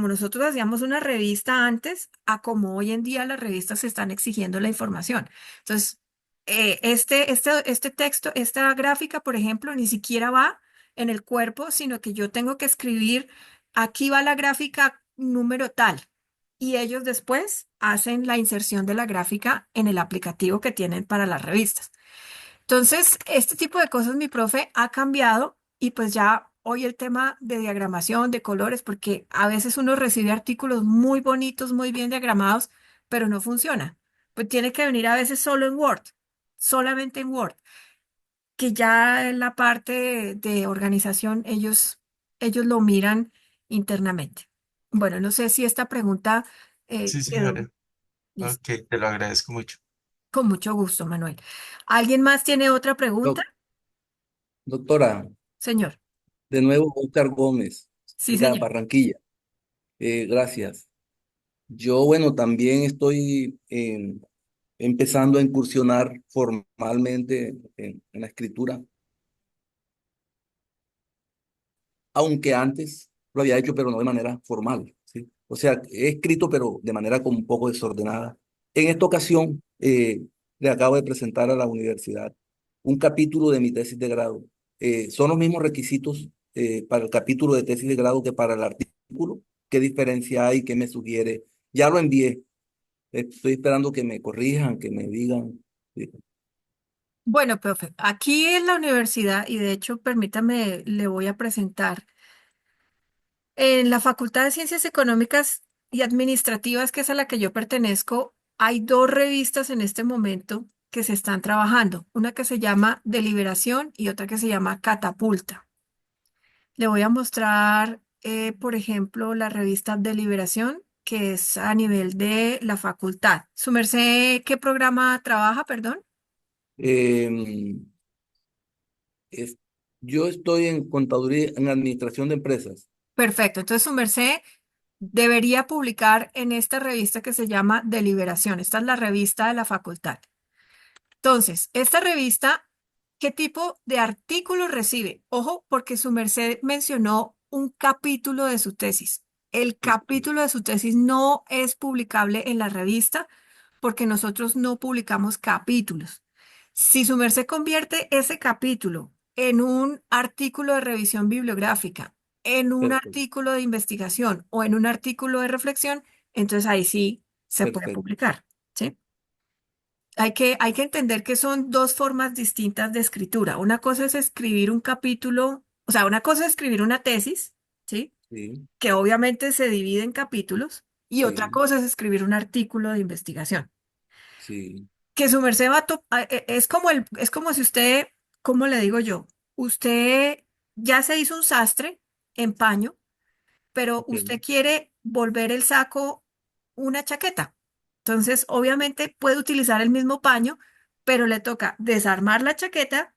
nosotros hacíamos una revista antes a cómo hoy en día las revistas están exigiendo la información. Entonces, este texto, esta gráfica, por ejemplo, ni siquiera va en el cuerpo, sino que yo tengo que escribir, aquí va la gráfica número tal, y ellos después hacen la inserción de la gráfica en el aplicativo que tienen para las revistas. Entonces, este tipo de cosas mi profe ha cambiado y pues ya hoy el tema de diagramación, de colores, porque a veces uno recibe artículos muy bonitos, muy bien diagramados, pero no funciona. Pues tiene que venir a veces solo en Word, solamente en Word, que ya en la parte de organización ellos lo miran internamente. Bueno, no sé si esta pregunta Sí, quedó señora. Ok, lista. te lo agradezco mucho. Con mucho gusto, Manuel. ¿Alguien más tiene otra pregunta? Doc- Doctora, Señor. de nuevo Oscar Gómez, Sí, de señor. Barranquilla. Gracias. Yo, bueno, también estoy empezando a incursionar formalmente en la escritura, aunque antes lo había hecho, pero no de manera formal, ¿sí? O sea, he escrito, pero de manera como un poco desordenada. En esta ocasión, le acabo de presentar a la universidad un capítulo de mi tesis de grado. Son los mismos requisitos para el capítulo de tesis de grado que para el artículo. ¿Qué diferencia hay? ¿Qué me sugiere? Ya lo envié. Estoy esperando que me corrijan, que me digan. Sí. Bueno, profe, aquí en la universidad, y de hecho, permítame, le voy a presentar, en la Facultad de Ciencias Económicas y Administrativas, que es a la que yo pertenezco, hay dos revistas en este momento que se están trabajando, una que se llama Deliberación y otra que se llama Catapulta. Le voy a mostrar, por ejemplo, la revista Deliberación, que es a nivel de la facultad. ¿Su merced qué programa trabaja, perdón? Em, es- yo estoy en contaduría, en administración de empresas. Perfecto. Entonces, su merced debería publicar en esta revista que se llama Deliberación. Esta es la revista de la facultad. Entonces, esta revista, ¿qué tipo de artículos recibe? Ojo, porque su merced mencionó un capítulo de su tesis. El capítulo de su tesis no es publicable en la revista porque nosotros no publicamos capítulos. Si su merced convierte ese capítulo en un artículo de revisión bibliográfica, en un Perfecto, artículo de investigación o en un artículo de reflexión, entonces ahí sí se puede perfecto. publicar, ¿sí? Hay que entender que son dos formas distintas de escritura. Una cosa es escribir un capítulo, o sea, una cosa es escribir una tesis, ¿sí? Sí, Que obviamente se divide en capítulos, y otra sí, cosa es escribir un artículo de investigación. sí. Que su merced es como si usted, ¿cómo le digo yo? Usted ya se hizo un sastre en paño, pero Ok. usted quiere volver el saco una chaqueta. Entonces, obviamente puede utilizar el mismo paño, pero le toca desarmar la chaqueta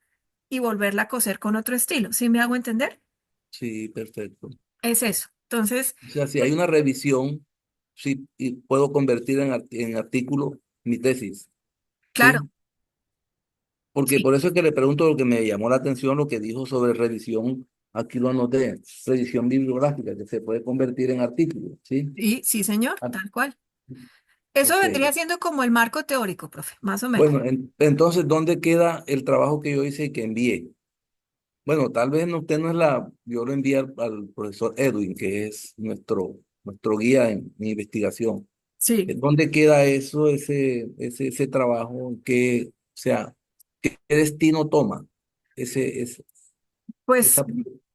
y volverla a coser con otro estilo. ¿Sí me hago entender? Sí, perfecto. Es eso. Entonces, O sea, si hay eh, una revisión, sí, y puedo convertir en artículo mi tesis, claro, ¿sí? Porque sí, por eso es que le pregunto lo que me llamó la atención, lo que dijo sobre revisión, aquí lo anoté, revisión bibliográfica, que se puede convertir en artículo, ¿sí? sí, sí, señor, Ah, tal cual. Eso ok. vendría siendo como el marco teórico, profe, más o menos. Bueno, entonces, ¿dónde queda el trabajo que yo hice y que envié? Bueno, tal vez usted no es yo lo envié al profesor Edwin, que es nuestro guía en investigación. Sí, ¿Dónde queda eso, ese trabajo? O sea, ¿qué destino toma ese, ese, pues esa-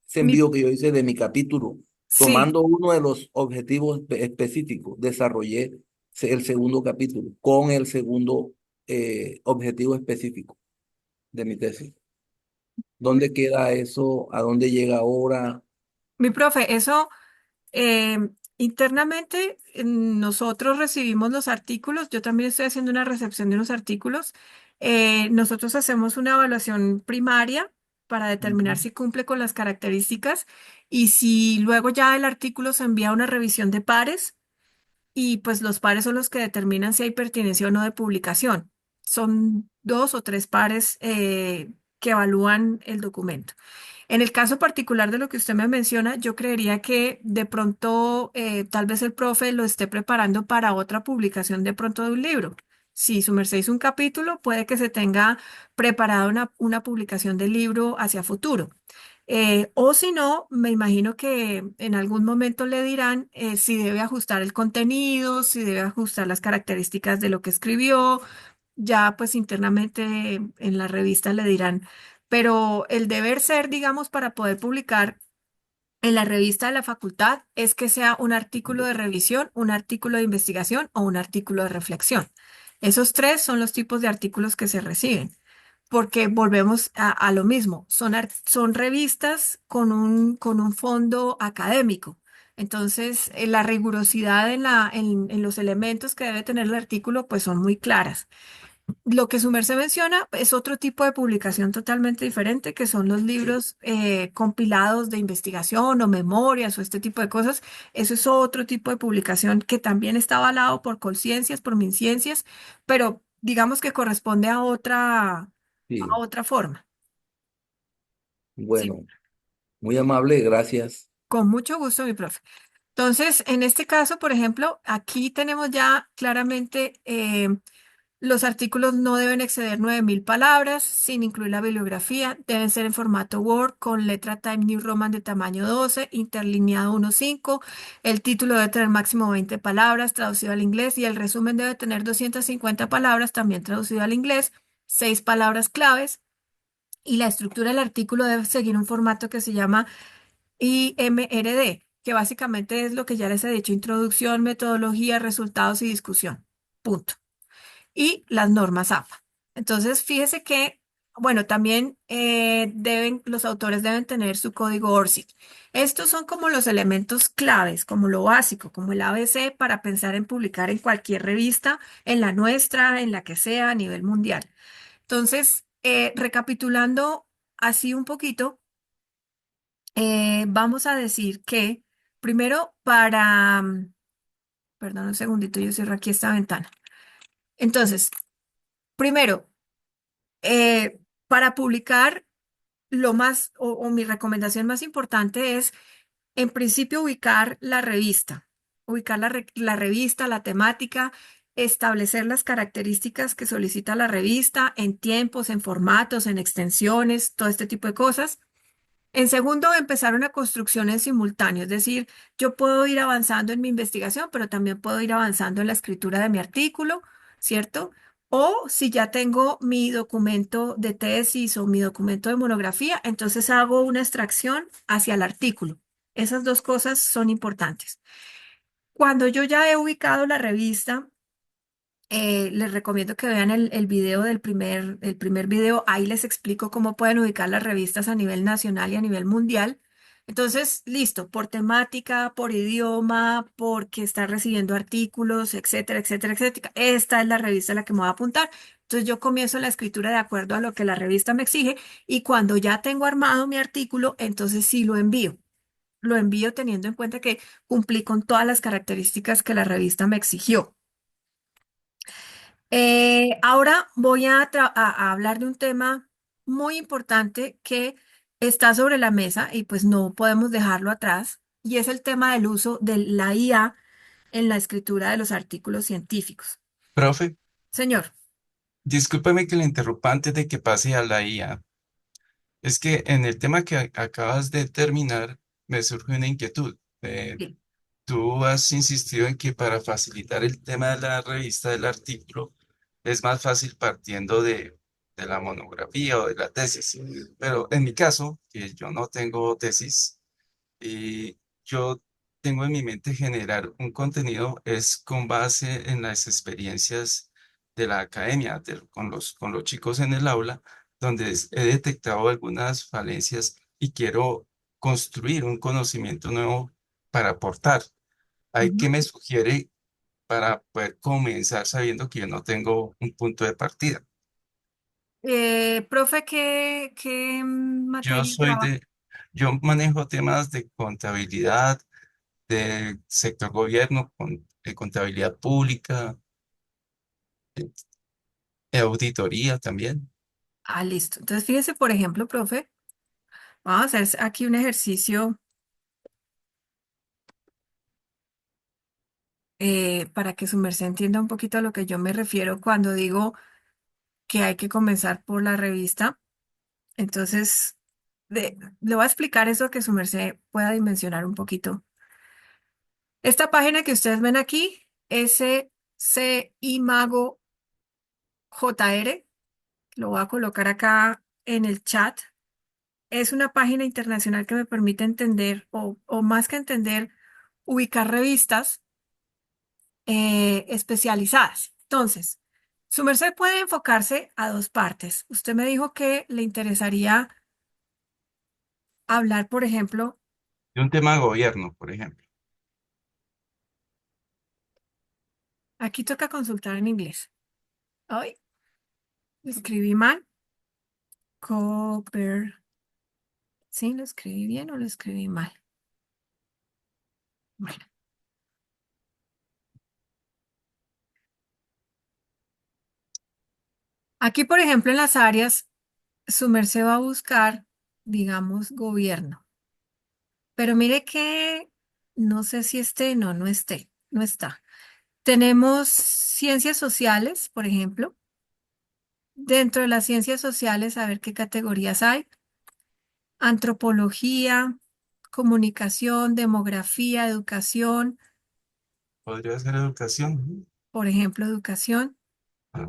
ese mi, envío que yo hice de mi capítulo? sí. Tomando uno de los objetivos específicos, desarrollé el segundo capítulo con el segundo objetivo específico. de mi tesis. ¿Dónde queda eso? ¿A dónde llega ahora? Mi profe, eso eh, internamente nosotros recibimos los artículos, yo también estoy haciendo una recepción de unos artículos. Nosotros hacemos una evaluación primaria para determinar Ujú. si cumple con las características y si luego ya el artículo se envía a una revisión de pares y pues los pares son los que determinan si hay pertinencia o no de publicación. Son dos o tres pares que evalúan el documento. En el caso particular de lo que usted me menciona, yo creería que de pronto tal vez el profe lo esté preparando para otra publicación de pronto de un libro. Si su merced hizo un capítulo, puede que se tenga preparada una publicación del libro hacia futuro. O si no, me imagino que en algún momento le dirán si debe ajustar el contenido, si debe ajustar las características de lo que escribió. Ya pues internamente en la revista le dirán, pero el deber ser, digamos, para poder publicar en la revista de la facultad es que sea un artículo de revisión, un artículo de investigación o un artículo de reflexión. Esos tres son los tipos de artículos que se reciben, porque volvemos a lo mismo, son revistas con un fondo académico. Entonces, la rigurosidad en los elementos que debe tener el artículo, pues son muy claras. Lo que su merced menciona es otro tipo de publicación totalmente diferente, que son los libros compilados de investigación o memorias o este tipo de cosas. Eso es otro tipo de publicación que también está avalado por Colciencias, por MinCiencias, pero digamos que corresponde a Sí, otra forma. Sí, bueno, muy amable, gracias. con mucho gusto, mi profe. Entonces, en este caso, por ejemplo, aquí tenemos ya claramente los artículos no deben exceder 9.000 palabras, sin incluir la bibliografía. Deben ser en formato Word con letra Time New Roman de tamaño 12, interlineado 1.5. El título debe tener máximo 20 palabras, traducido al inglés, y el resumen debe tener 250 palabras, también traducido al inglés, 6 palabras claves. Y la estructura del artículo debe seguir un formato que se llama IMRD, que básicamente es lo que ya les he dicho: introducción, metodología, resultados y discusión. Punto. Y las normas APA. Entonces, fíjese que, bueno, también los autores deben tener su código ORCID. Estos son como los elementos claves, como lo básico, como el ABC para pensar en publicar en cualquier revista, en la nuestra, en la que sea, a nivel mundial. Entonces, recapitulando así un poquito, vamos a decir que primero perdón un segundito, yo cierro aquí esta ventana. Entonces, primero, Eh, para publicar, o mi recomendación más importante es, en principio, ubicar la revista, la revista, la temática, establecer las características que solicita la revista en tiempos, en formatos, en extensiones, todo este tipo de cosas. En segundo, empezar una construcción en simultáneo, es decir, yo puedo ir avanzando en mi investigación, pero también puedo ir avanzando en la escritura de mi artículo, ¿cierto? O si ya tengo mi documento de tesis o mi documento de monografía, entonces hago una extracción hacia el artículo. Esas dos cosas son importantes. Cuando yo ya he ubicado la revista, les recomiendo que vean el video el primer video. Ahí les explico cómo pueden ubicar las revistas a nivel nacional y a nivel mundial. Entonces, listo, por temática, por idioma, porque está recibiendo artículos, etcétera, etcétera, etcétera. Esta es la revista a la que me voy a apuntar. Entonces, yo comienzo la escritura de acuerdo a lo que la revista me exige, y cuando ya tengo armado mi artículo, entonces sí lo envío. Lo envío teniendo en cuenta que cumplí con todas las características que la revista me exigió. Ahora voy a hablar de un tema muy importante que está sobre la mesa y pues no podemos dejarlo atrás, y es el tema del uso de la IA en la escritura de los artículos científicos. Profe, Señor, discúlpeme que le interrumpa antes de que pase a la IA. Es que en el tema que acabas de terminar me surge una inquietud. sí, Tú has insistido en que para facilitar el tema de la revista del artículo es más fácil partiendo de la monografía o de la tesis. Pero en mi caso, que yo no tengo tesis, y yo tengo en mi mente generar un contenido es con base en las experiencias de la academia, con los chicos en el aula, donde he detectado algunas falencias y quiero construir un conocimiento nuevo para aportar. ¿Hay que Ujú. me sugiere para poder comenzar sabiendo que yo no tengo un punto de partida? Profe, ¿qué Yo materia soy trabaja? de, yo manejo temas de contabilidad, del sector gobierno, de contabilidad pública, auditoría también. Ah, listo. Entonces, fíjese, por ejemplo, profe, vamos a hacer aquí un ejercicio para que su merced entienda un poquito a lo que yo me refiero cuando digo que hay que comenzar por la revista. Entonces, le voy a explicar eso que su merced pueda dimensionar un poquito. Esta página que ustedes ven aquí, SCIMAGO JR, lo voy a colocar acá en el chat. Es una página internacional que me permite entender, o más que entender, ubicar revistas especializadas. Entonces, su merced puede enfocarse a dos partes. Usted me dijo que le interesaría hablar, por ejemplo, De un tema de gobierno, por ejemplo. aquí toca consultar en inglés. Ay, lo escribí mal. Cover. ¿Sí? ¿Lo escribí bien o lo escribí mal? Bueno, aquí, por ejemplo, en las áreas, su merced va a buscar, digamos, gobierno. Pero mire que no sé si no esté, no está. Tenemos ciencias sociales, por ejemplo. Dentro de las ciencias sociales, a ver qué categorías hay. Antropología, comunicación, demografía, educación, Podría ser educación. por ejemplo, educación. Ah,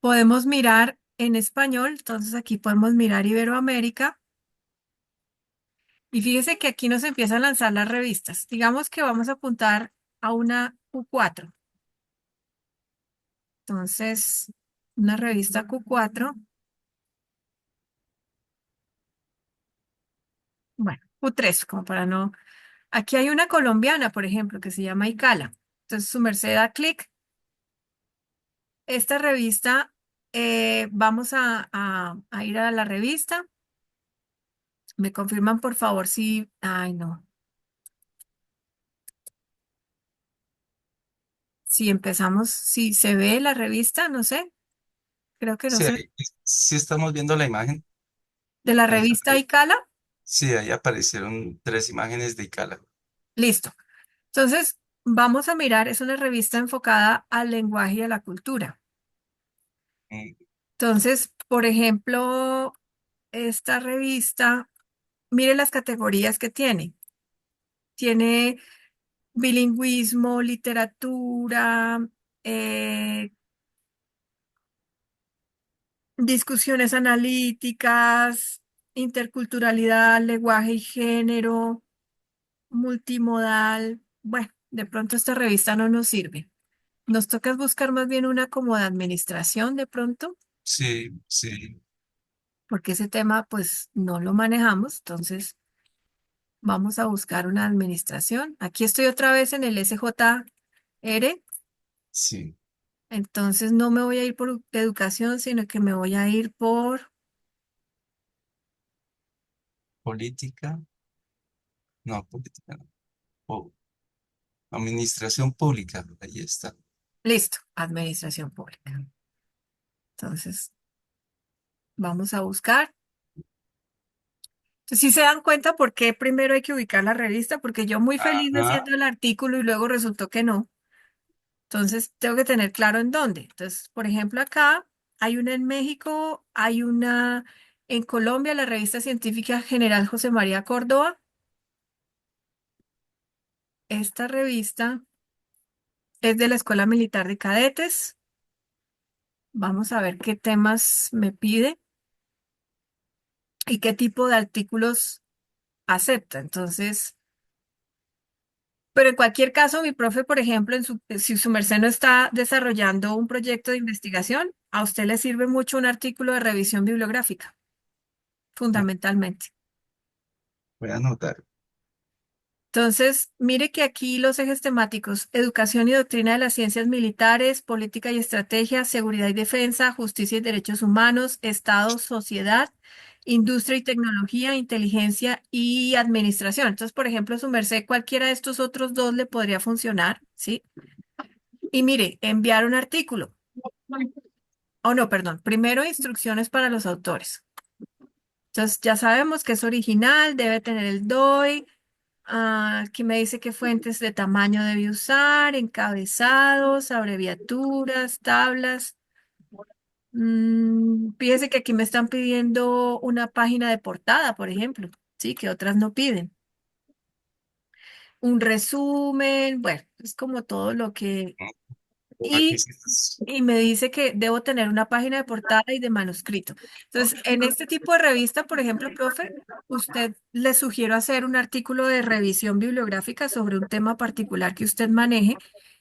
Podemos mirar en español, entonces aquí podemos mirar Iberoamérica. Y fíjese que aquí nos empiezan a lanzar las revistas. Digamos que vamos a apuntar a una Q4. Entonces, una revista Q4. Bueno, Q3, como para no. Aquí hay una colombiana, por ejemplo, que se llama Icala. Entonces, su merced da clic. Esta revista, vamos a ir a la revista. Me confirman, por favor, si. Ay, no. Si empezamos, si se ve la revista, no sé. Creo que no sí, sé. sí estamos viendo la imagen. De la Ahí revista Icala. sí, ahí aparecieron tres imágenes de Icala. Listo. Entonces, vamos a mirar, es una revista enfocada al lenguaje y a la cultura. Mm, Entonces, por ejemplo, esta revista, mire las categorías que tiene. Tiene bilingüismo, literatura, eh, discusiones analíticas, interculturalidad, lenguaje y género, multimodal. Bueno, de pronto esta revista no nos sirve. Nos toca buscar más bien una como de administración de pronto, sí, sí, porque ese tema pues no lo manejamos. Entonces vamos a buscar una administración. Aquí estoy otra vez en el SJR. sí. Entonces no me voy a ir por educación, sino que me voy a ir por, Política, no, política no. O administración pública, ahí está. listo, administración pública. Entonces vamos a buscar. Si se dan cuenta por qué primero hay que ubicar la revista, porque yo muy feliz Ajá, haciendo el artículo y luego resultó que no. Entonces tengo que tener claro en dónde. Entonces, por ejemplo, acá hay una en México, hay una en Colombia, la revista científica General José María Córdoba. Esta revista es de la Escuela Militar de Cadetes. Vamos a ver qué temas me pide y qué tipo de artículos acepta. Entonces, pero en cualquier caso, mi profe, por ejemplo, si su merced no está desarrollando un proyecto de investigación, a usted le sirve mucho un artículo de revisión bibliográfica, fundamentalmente. Voy a anotar. Entonces, mire que aquí los ejes temáticos, educación y doctrina de las ciencias militares, política y estrategia, seguridad y defensa, justicia y derechos humanos, Estado, sociedad, industria y tecnología, inteligencia y administración. Entonces, por ejemplo, su merced, cualquiera de estos otros dos le podría funcionar, ¿sí? Y mire, enviar un artículo. Oh, no, perdón. Primero, instrucciones para los autores. Entonces, ya sabemos que es original, debe tener el DOI. Aquí me dice qué fuentes de tamaño debe usar, encabezados, abreviaturas, tablas. Fíjese que aquí me están pidiendo una página de portada, por ejemplo, sí, que otras no piden. Un resumen, bueno, es como todo lo que... Y Requisitos. y me dice que debo tener una página de portada y de manuscrito. Entonces, en este tipo de revista, por ejemplo, profe, usted le sugiero hacer un artículo de revisión bibliográfica sobre un tema particular que usted maneje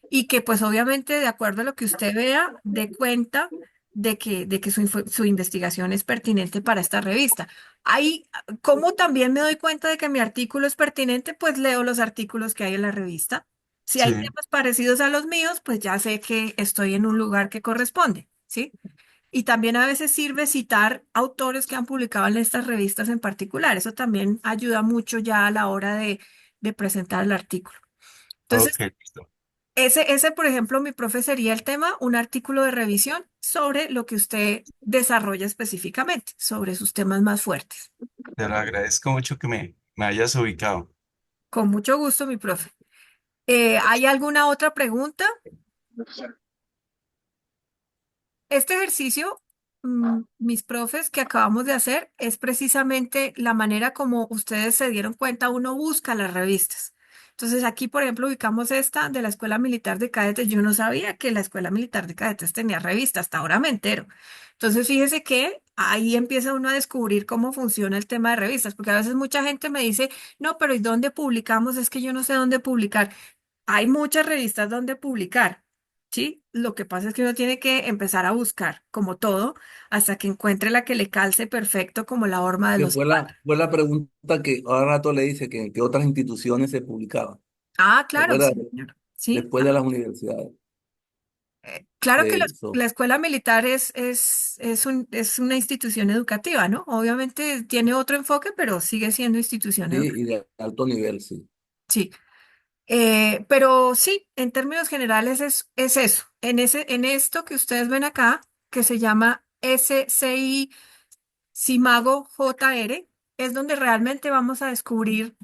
y que pues obviamente de acuerdo a lo que usted vea, dé cuenta de que su investigación es pertinente para esta revista. Ahí, como también me doy cuenta de que mi artículo es pertinente, pues leo los artículos que hay en la revista. Si hay Sí, temas parecidos a los míos, pues ya sé que estoy en un lugar que corresponde, ¿sí? Y también a veces sirve citar autores que han publicado en estas revistas en particular. Eso también ayuda mucho ya a la hora de presentar el artículo. ok, Entonces, listo. por ejemplo, mi profe sería el tema, un artículo de revisión sobre lo que usted desarrolla específicamente, sobre sus temas más fuertes. Te lo agradezco mucho que me hayas ubicado. Con mucho gusto, mi profe. ¿Hay alguna otra pregunta? Este ejercicio, mis profes, que acabamos de hacer, es precisamente la manera como ustedes se dieron cuenta, uno busca las revistas. Entonces, aquí, por ejemplo, ubicamos esta de la Escuela Militar de Cadetes. Yo no sabía que la Escuela Militar de Cadetes tenía revista, hasta ahora me entero. Entonces, fíjese que ahí empieza uno a descubrir cómo funciona el tema de revistas, porque a veces mucha gente me dice, no, pero ¿y dónde publicamos? Es que yo no sé dónde publicar. Hay muchas revistas donde publicar, ¿sí? Lo que pasa es que uno tiene que empezar a buscar, como todo, hasta que encuentre la que le calce perfecto como la horma de Que los fue zapatos. la pregunta que ahora rato le dice que en qué otras instituciones se publicaba. Ah, ¿Se claro, acuerda? sí, señor. Sí, Después de las universidades. claro que De eso. la escuela militar es una institución educativa, ¿no? Obviamente tiene otro enfoque, pero sigue siendo institución Sí, educativa. y de alto nivel, sí. Sí. Pero sí, en términos generales es eso. En esto que ustedes ven acá, que se llama SCI Simago JR, es donde realmente vamos a descubrir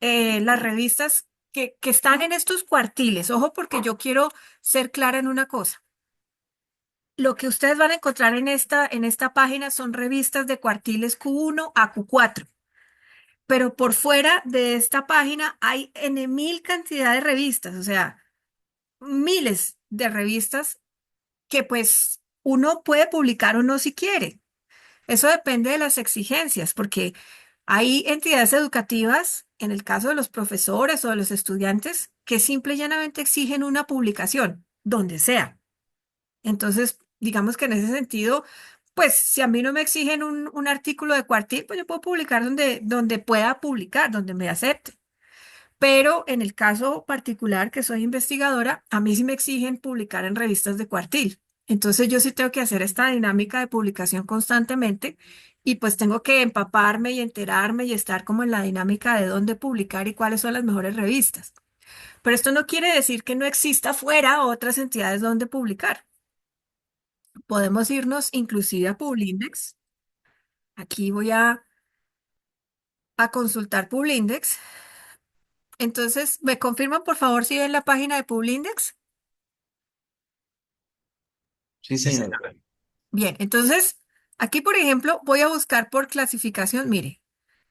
las revistas que están en estos cuartiles. Ojo, porque yo quiero ser clara en una cosa. Lo que ustedes van a encontrar en esta página son revistas de cuartiles Q1 a Q4. Pero por fuera de esta página hay N mil cantidad de revistas, o sea, miles de revistas que pues uno puede publicar o no si quiere. Eso depende de las exigencias, porque hay entidades educativas, en el caso de los profesores o de los estudiantes, que simple y llanamente exigen una publicación, donde sea. Entonces, digamos que en ese sentido, pues si a mí no me exigen un artículo de cuartil, pues yo puedo publicar donde pueda publicar, donde me acepte. Pero en el caso particular que soy investigadora, a mí sí me exigen publicar en revistas de cuartil. Entonces yo sí tengo que hacer esta dinámica de publicación constantemente y pues tengo que empaparme y enterarme y estar como en la dinámica de dónde publicar y cuáles son las mejores revistas. Pero esto no quiere decir que no exista fuera otras entidades donde publicar. Podemos irnos inclusive a Publindex. Aquí voy a consultar Publindex. Entonces, ¿me confirman por favor si ven la página de Publindex? Sí, Sí, señor. señora. Bien, entonces aquí, por ejemplo, voy a buscar por clasificación. Mire,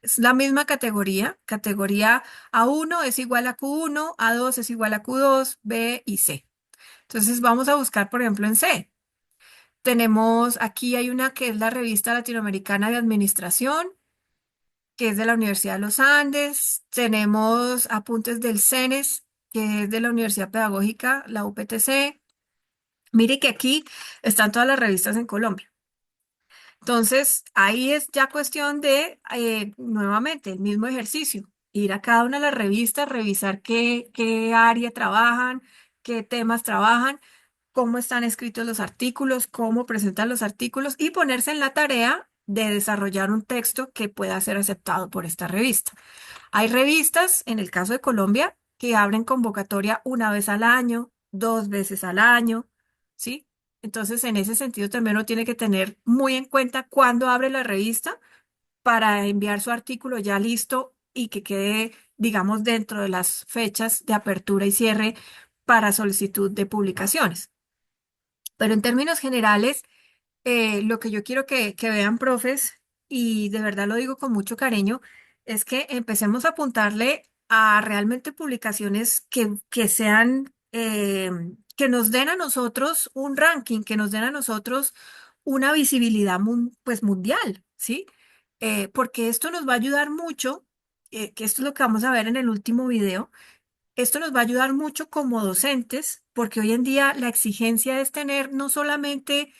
es la misma categoría. Categoría A1 es igual a Q1, A2 es igual a Q2, B y C. Entonces vamos a buscar, por ejemplo, en C. Tenemos, aquí hay una que es la Revista Latinoamericana de Administración, que es de la Universidad de los Andes. Tenemos apuntes del CENES, que es de la Universidad Pedagógica, la UPTC. Mire que aquí están todas las revistas en Colombia. Entonces, ahí es ya cuestión de, nuevamente, el mismo ejercicio, ir a cada una de las revistas, revisar qué área trabajan, qué temas trabajan, cómo están escritos los artículos, cómo presentan los artículos y ponerse en la tarea de desarrollar un texto que pueda ser aceptado por esta revista. Hay revistas, en el caso de Colombia, que abren convocatoria una vez al año, dos veces al año, ¿sí? Entonces, en ese sentido, también uno tiene que tener muy en cuenta cuándo abre la revista para enviar su artículo ya listo y que quede, digamos, dentro de las fechas de apertura y cierre para solicitud de publicaciones. Pero en términos generales, lo que yo quiero que vean, profes, y de verdad lo digo con mucho cariño, es que empecemos a apuntarle a realmente publicaciones que sean, que nos den a nosotros un ranking, que nos den a nosotros una visibilidad pues mundial, ¿sí? Porque esto nos va a ayudar mucho, que esto es lo que vamos a ver en el último video. Esto nos va a ayudar mucho como docentes, porque hoy en día la exigencia es tener no solamente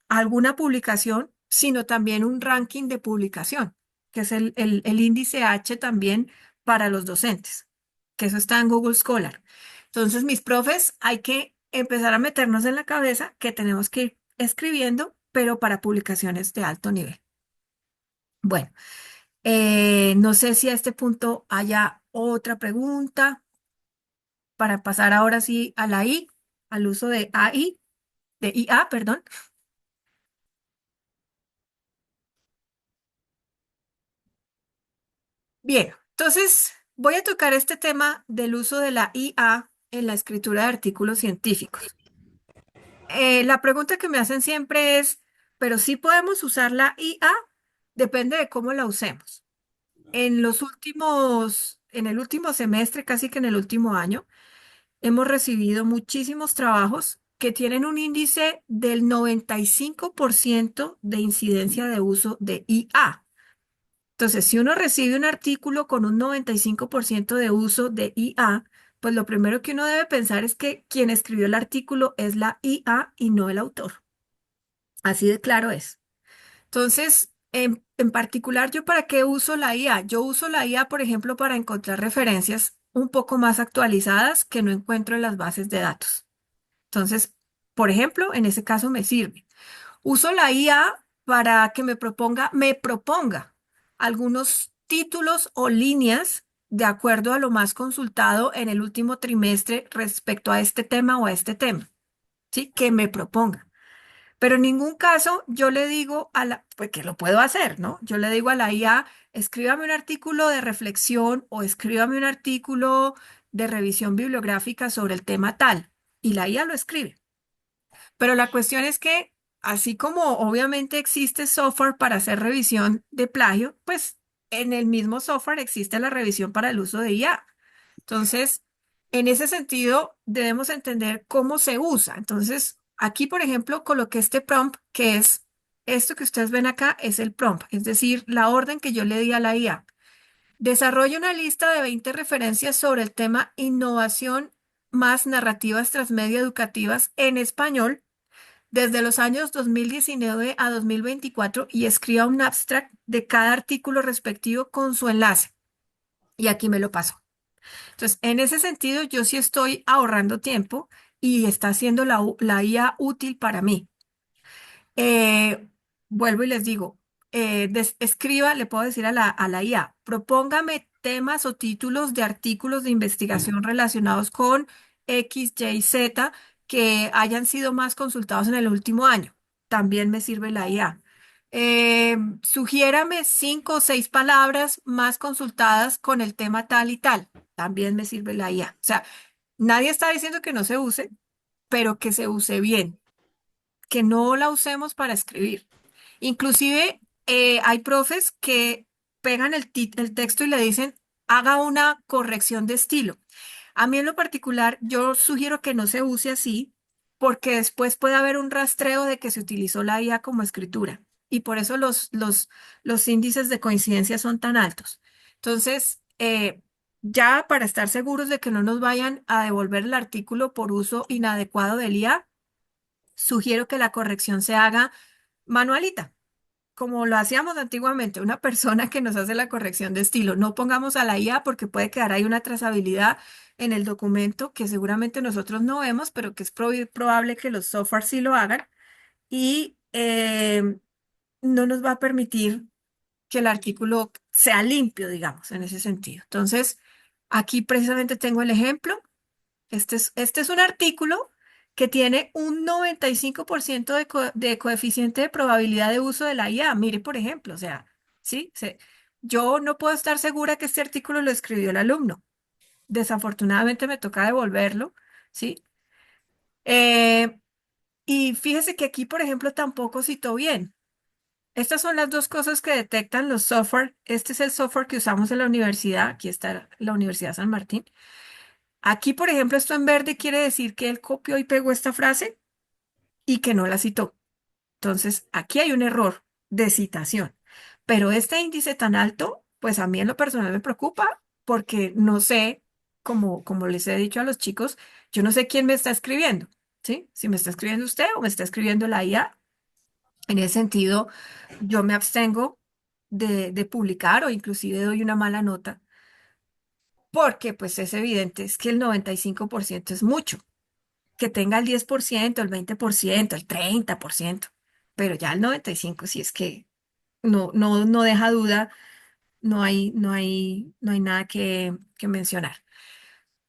alguna publicación, sino también un ranking de publicación, que es el índice H también para los docentes, que eso está en Google Scholar. Entonces, mis profes, hay que empezar a meternos en la cabeza que tenemos que ir escribiendo, pero para publicaciones de alto nivel. Bueno, no sé si a este punto haya otra pregunta para pasar ahora sí a la I, al uso de AI, de IA, perdón. Bien, entonces voy a tocar este tema del uso de la IA en la escritura de artículos científicos. La pregunta que me hacen siempre es, ¿pero sí podemos usar la IA? Depende de cómo la usemos. En el último semestre, casi que en el último año, hemos recibido muchísimos trabajos que tienen un índice del 95% de incidencia de uso de IA. Entonces, si uno recibe un artículo con un 95% de uso de IA, pues lo primero que uno debe pensar es que quien escribió el artículo es la IA y no el autor. Así de claro es. Entonces, en particular, ¿yo para qué uso la IA? Yo uso la IA, por ejemplo, para encontrar referencias un poco más actualizadas que no encuentro en las bases de datos. Entonces, por ejemplo, en ese caso me sirve. Uso la IA para que me proponga algunos títulos o líneas de acuerdo a lo más consultado en el último trimestre respecto a este tema o a este tema, ¿sí? Que me proponga. Pero en ningún caso yo le digo pues que lo puedo hacer, ¿no? Yo le digo a la IA, escríbame un artículo de reflexión o escríbame un artículo de revisión bibliográfica sobre el tema tal. Y la IA lo escribe. Pero la cuestión es que, así como obviamente existe software para hacer revisión de plagio, pues en el mismo software existe la revisión para el uso de IA. Entonces, en ese sentido, debemos entender cómo se usa. Entonces, aquí, por ejemplo, coloqué este prompt, que es esto que ustedes ven acá, es el prompt, es decir, la orden que yo le di a la IA. Desarrolla una lista de 20 referencias sobre el tema innovación más narrativas transmedia educativas en español desde los años 2019 a 2024 y escriba un abstract de cada artículo respectivo con su enlace. Y aquí me lo paso. Entonces, en ese sentido, yo sí estoy ahorrando tiempo y está siendo la IA útil para mí. Eh, Vuelvo y les digo, escriba, le puedo decir a la IA, propóngame temas o títulos de artículos de investigación relacionados con X, Y, Z que hayan sido más consultados en el último año. También me sirve la IA. Sugiérame 5 o 6 palabras más consultadas con el tema tal y tal. También me sirve la IA. O sea, nadie está diciendo que no se use, pero que se use bien, que no la usemos para escribir. Inclusive hay profes que pegan el texto y le dicen, haga una corrección de estilo. A mí en lo particular, yo sugiero que no se use así porque después puede haber un rastreo de que se utilizó la IA como escritura y por eso los índices de coincidencia son tan altos. Entonces, ya para estar seguros de que no nos vayan a devolver el artículo por uso inadecuado del IA, sugiero que la corrección se haga manualita, como lo hacíamos antiguamente, una persona que nos hace la corrección de estilo. No pongamos a la IA porque puede quedar ahí una trazabilidad en el documento que seguramente nosotros no vemos, pero que es probable que los software sí lo hagan y no nos va a permitir que el artículo sea limpio, digamos, en ese sentido. Entonces, aquí precisamente tengo el ejemplo. Este es un artículo que tiene un 95% de coeficiente de probabilidad de uso de la IA. Mire, por ejemplo, o sea, ¿sí? Yo no puedo estar segura que este artículo lo escribió el alumno. Desafortunadamente me toca devolverlo, ¿sí? Eh, y fíjese que aquí, por ejemplo, tampoco citó bien. Estas son las dos cosas que detectan los software. Este es el software que usamos en la universidad. Aquí está la Universidad San Martín. Aquí, por ejemplo, esto en verde quiere decir que él copió y pegó esta frase y que no la citó. Entonces, aquí hay un error de citación. Pero este índice tan alto, pues a mí en lo personal me preocupa porque no sé, como les he dicho a los chicos, yo no sé quién me está escribiendo, ¿sí? Si me está escribiendo usted o me está escribiendo la IA. En ese sentido, yo me abstengo de publicar o inclusive doy una mala nota porque pues es evidente, es que el 95% es mucho. Que tenga el 10%, el 20%, el 30%, pero ya el 95% sí es que no deja duda, no hay nada que mencionar.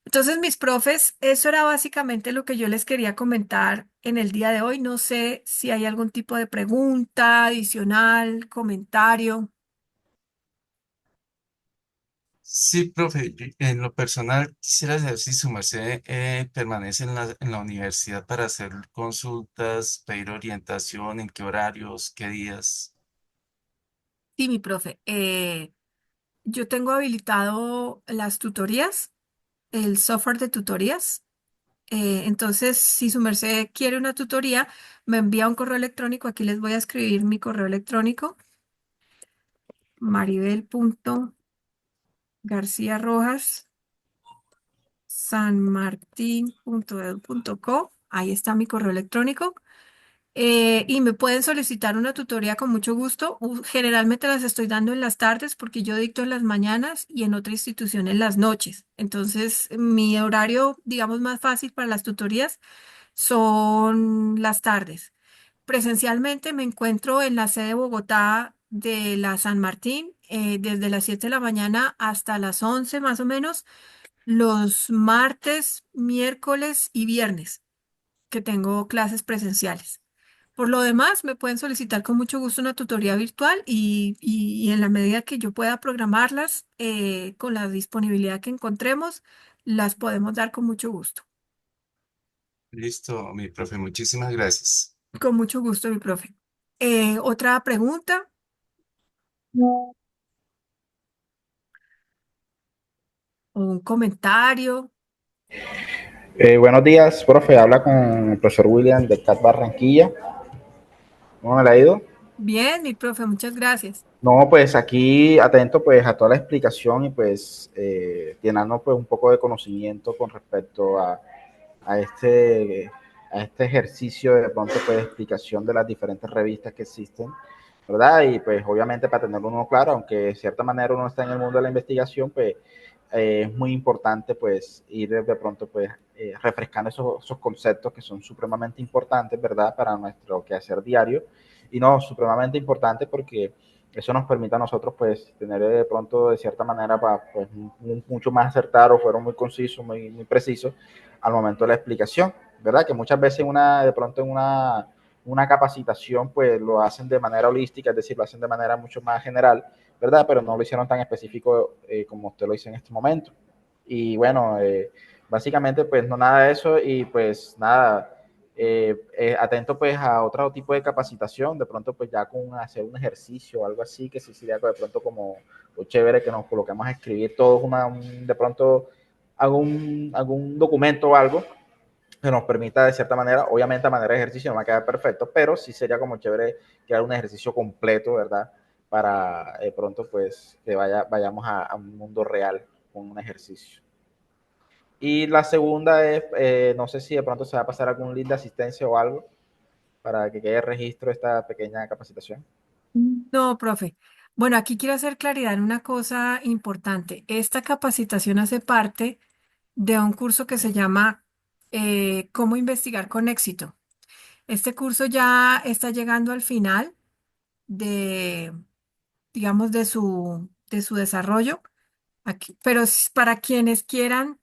Entonces, mis profes, eso era básicamente lo que yo les quería comentar en el día de hoy. No sé si hay algún tipo de pregunta adicional, comentario. Sí, profe, en lo personal quisiera saber si su merced permanece en la universidad para hacer consultas, pedir orientación, en qué horarios, qué días. Sí, mi profe, yo tengo habilitado las tutorías, el software de tutorías. Entonces, si su merced quiere una tutoría, me envía un correo electrónico. Aquí les voy a escribir mi correo electrónico, maribel.garciarrojas@sanmartin.edu.co. Ahí está mi correo electrónico. Y me pueden solicitar una tutoría con mucho gusto. Generalmente las estoy dando en las tardes porque yo dicto en las mañanas y en otra institución en las noches. Entonces, mi horario, digamos, más fácil para las tutorías son las tardes. Presencialmente me encuentro en la sede de Bogotá de la San Martín, desde las 7 de la mañana hasta las 11 más o menos, los martes, miércoles y viernes, que tengo clases presenciales. Por lo demás, me pueden solicitar con mucho gusto una tutoría virtual y en la medida que yo pueda programarlas, con la disponibilidad que encontremos, las podemos dar con mucho gusto. Listo, mi profe, muchísimas gracias. Con mucho gusto, mi profe. ¿Otra pregunta o un comentario? Buenos días, profe. Habla con el profesor William de CAT Barranquilla. ¿Cómo me la ha ido? Bien, mi profe, muchas gracias. No, pues aquí atento pues a toda la explicación y pues llenando pues un poco de conocimiento con respecto a este, a este ejercicio de pronto pues de explicación de las diferentes revistas que existen, ¿verdad? Y pues obviamente para tenerlo uno claro, aunque de cierta manera uno está en el mundo de la investigación, pues es muy importante pues ir de pronto pues refrescando esos conceptos que son supremamente importantes, ¿verdad? Para nuestro quehacer diario y no, supremamente importante porque eso nos permite a nosotros pues tener de pronto de cierta manera pues mucho más acertados, fueron muy concisos, muy precisos al momento de la explicación, ¿verdad? Que muchas veces de pronto en una capacitación pues lo hacen de manera holística, es decir, lo hacen de manera mucho más general, ¿verdad? Pero no lo hicieron tan específico como usted lo hizo en este momento. Y bueno, básicamente pues no nada de eso y pues nada, atento pues a otro tipo de capacitación, de pronto pues ya con hacer un ejercicio o algo así, que sí sería de pronto como chévere que nos coloquemos a escribir todos de pronto algún documento o algo que nos permita de cierta manera, obviamente a manera de ejercicio no va a quedar perfecto, pero sí sería como chévere crear un ejercicio completo, ¿verdad? Para de pronto pues que vayamos a un mundo real con un ejercicio. Y la segunda es, no sé si de pronto se va a pasar algún link de asistencia o algo. para que quede registro esta pequeña capacitación. No, profe. Bueno, aquí quiero hacer claridad en una cosa importante. Esta capacitación hace parte de un curso que se llama Cómo investigar con éxito. Este curso ya está llegando al final de, digamos, de su desarrollo. Aquí, pero para quienes quieran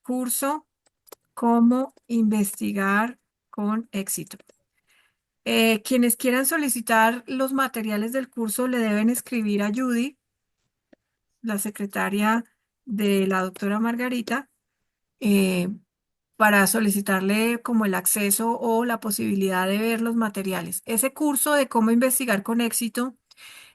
curso Cómo investigar con éxito. Quienes quieran solicitar los materiales del curso le deben escribir a Judy, la secretaria de la doctora Margarita, eh, para solicitarle como el acceso o la posibilidad de ver los materiales. Ese curso de cómo investigar con éxito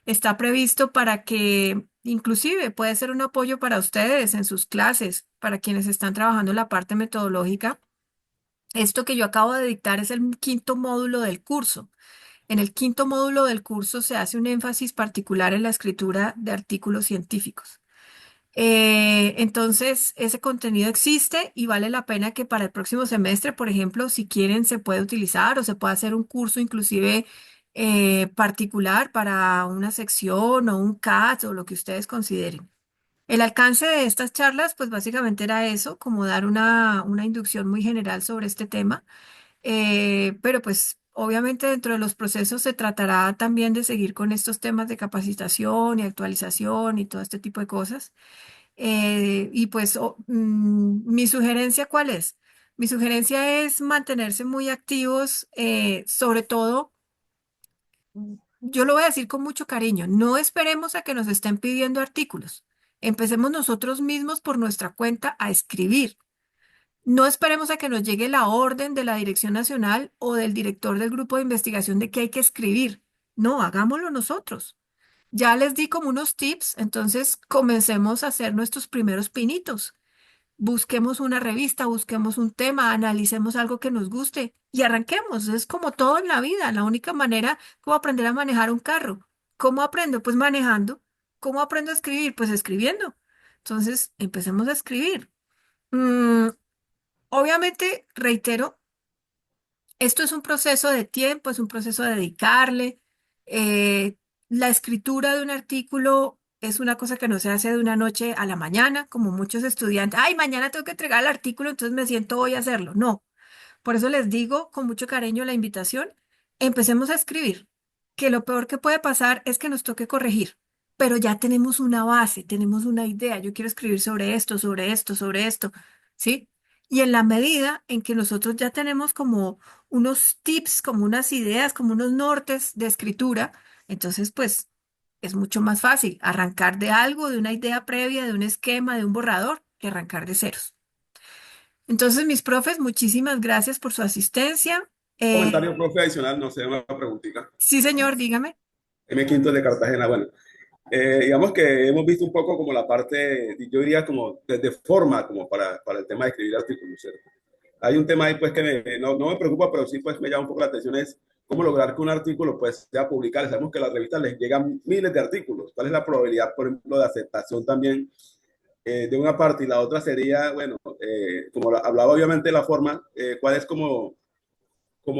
está previsto para que inclusive puede ser un apoyo para ustedes en sus clases, para quienes están trabajando la parte metodológica. Esto que yo acabo de dictar es el quinto módulo del curso. En el quinto módulo del curso se hace un énfasis particular en la escritura de artículos científicos. Entonces, ese contenido existe y vale la pena que para el próximo semestre, por ejemplo, si quieren, se puede utilizar o se puede hacer un curso inclusive particular para una sección o un CAT o lo que ustedes consideren. El alcance de estas charlas, pues básicamente era eso, como dar una inducción muy general sobre este tema. Pero pues obviamente dentro de los procesos se tratará también de seguir con estos temas de capacitación y actualización y todo este tipo de cosas. Y pues mi sugerencia, ¿cuál es? Mi sugerencia es mantenerse muy activos, sobre todo, yo lo voy a decir con mucho cariño, no esperemos a que nos estén pidiendo artículos. Empecemos nosotros mismos por nuestra cuenta a escribir. No esperemos a que nos llegue la orden de la Dirección Nacional o del director del grupo de investigación de que hay que escribir. No, hagámoslo nosotros. Ya les di como unos tips, entonces comencemos a hacer nuestros primeros pinitos. Busquemos una revista, busquemos un tema, analicemos algo que nos guste y arranquemos. Es como todo en la vida. La única manera como aprender a manejar un carro. ¿Cómo aprendo? Pues manejando. ¿Cómo aprendo a escribir? Pues escribiendo. Entonces, empecemos a escribir. Mm, Obviamente, reitero, esto es un proceso de tiempo, es un proceso de dedicarle. eh, la escritura de un artículo es una cosa que no se hace de una noche a la mañana, como muchos estudiantes. Ay, mañana tengo que entregar el artículo, entonces me siento hoy a hacerlo. No. Por eso les digo con mucho cariño la invitación, empecemos a escribir, que lo peor que puede pasar es que nos toque corregir, pero ya tenemos una base, tenemos una idea, yo quiero escribir sobre esto, sobre esto, sobre esto, ¿sí? Y en la medida en que nosotros ya tenemos como unos tips, como unas ideas, como unos nortes de escritura, entonces pues es mucho más fácil arrancar de algo, de una idea previa, de un esquema, de un borrador, que arrancar de ceros. Entonces, mis profes, muchísimas gracias por su asistencia. Comentario, profe, adicional, no sé, una preguntita. Sí, señor, dígame. M. Quinto de Cartagena, bueno, digamos que hemos visto un poco como la parte, yo diría como de forma, como para el tema de escribir artículos, ¿cierto? Hay un tema ahí pues que no me preocupa, pero sí pues me llama un poco la atención, es cómo lograr que un artículo pues sea publicado. Sabemos que a las revistas les llegan miles de artículos. ¿Cuál es la probabilidad, por ejemplo, de aceptación también de una parte? Y la otra sería, bueno, como hablaba obviamente de la forma, ¿cuál es como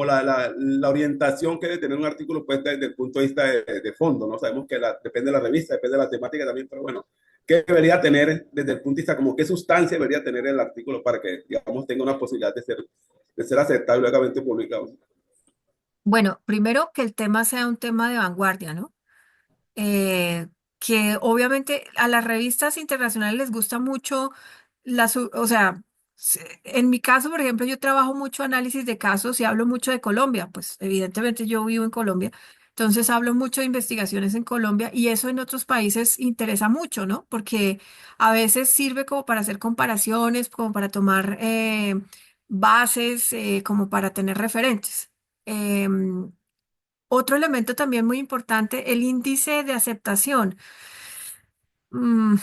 la orientación que debe tener un artículo pues desde el punto de vista de fondo, ¿no? Sabemos que depende de la revista, depende de la temática también, pero bueno, ¿qué debería tener desde el punto de vista, como qué sustancia debería tener el artículo para que, digamos, tenga una posibilidad de ser aceptado y luego publicado? Bueno, primero que el tema sea un tema de vanguardia, ¿no? Que obviamente a las revistas internacionales les gusta mucho o sea, en mi caso, por ejemplo, yo trabajo mucho análisis de casos y hablo mucho de Colombia, pues evidentemente yo vivo en Colombia, entonces hablo mucho de investigaciones en Colombia y eso en otros países interesa mucho, ¿no? Porque a veces sirve como para hacer comparaciones, como para tomar bases, como para tener referentes. Em, Otro elemento también muy importante, el índice de aceptación. Mm,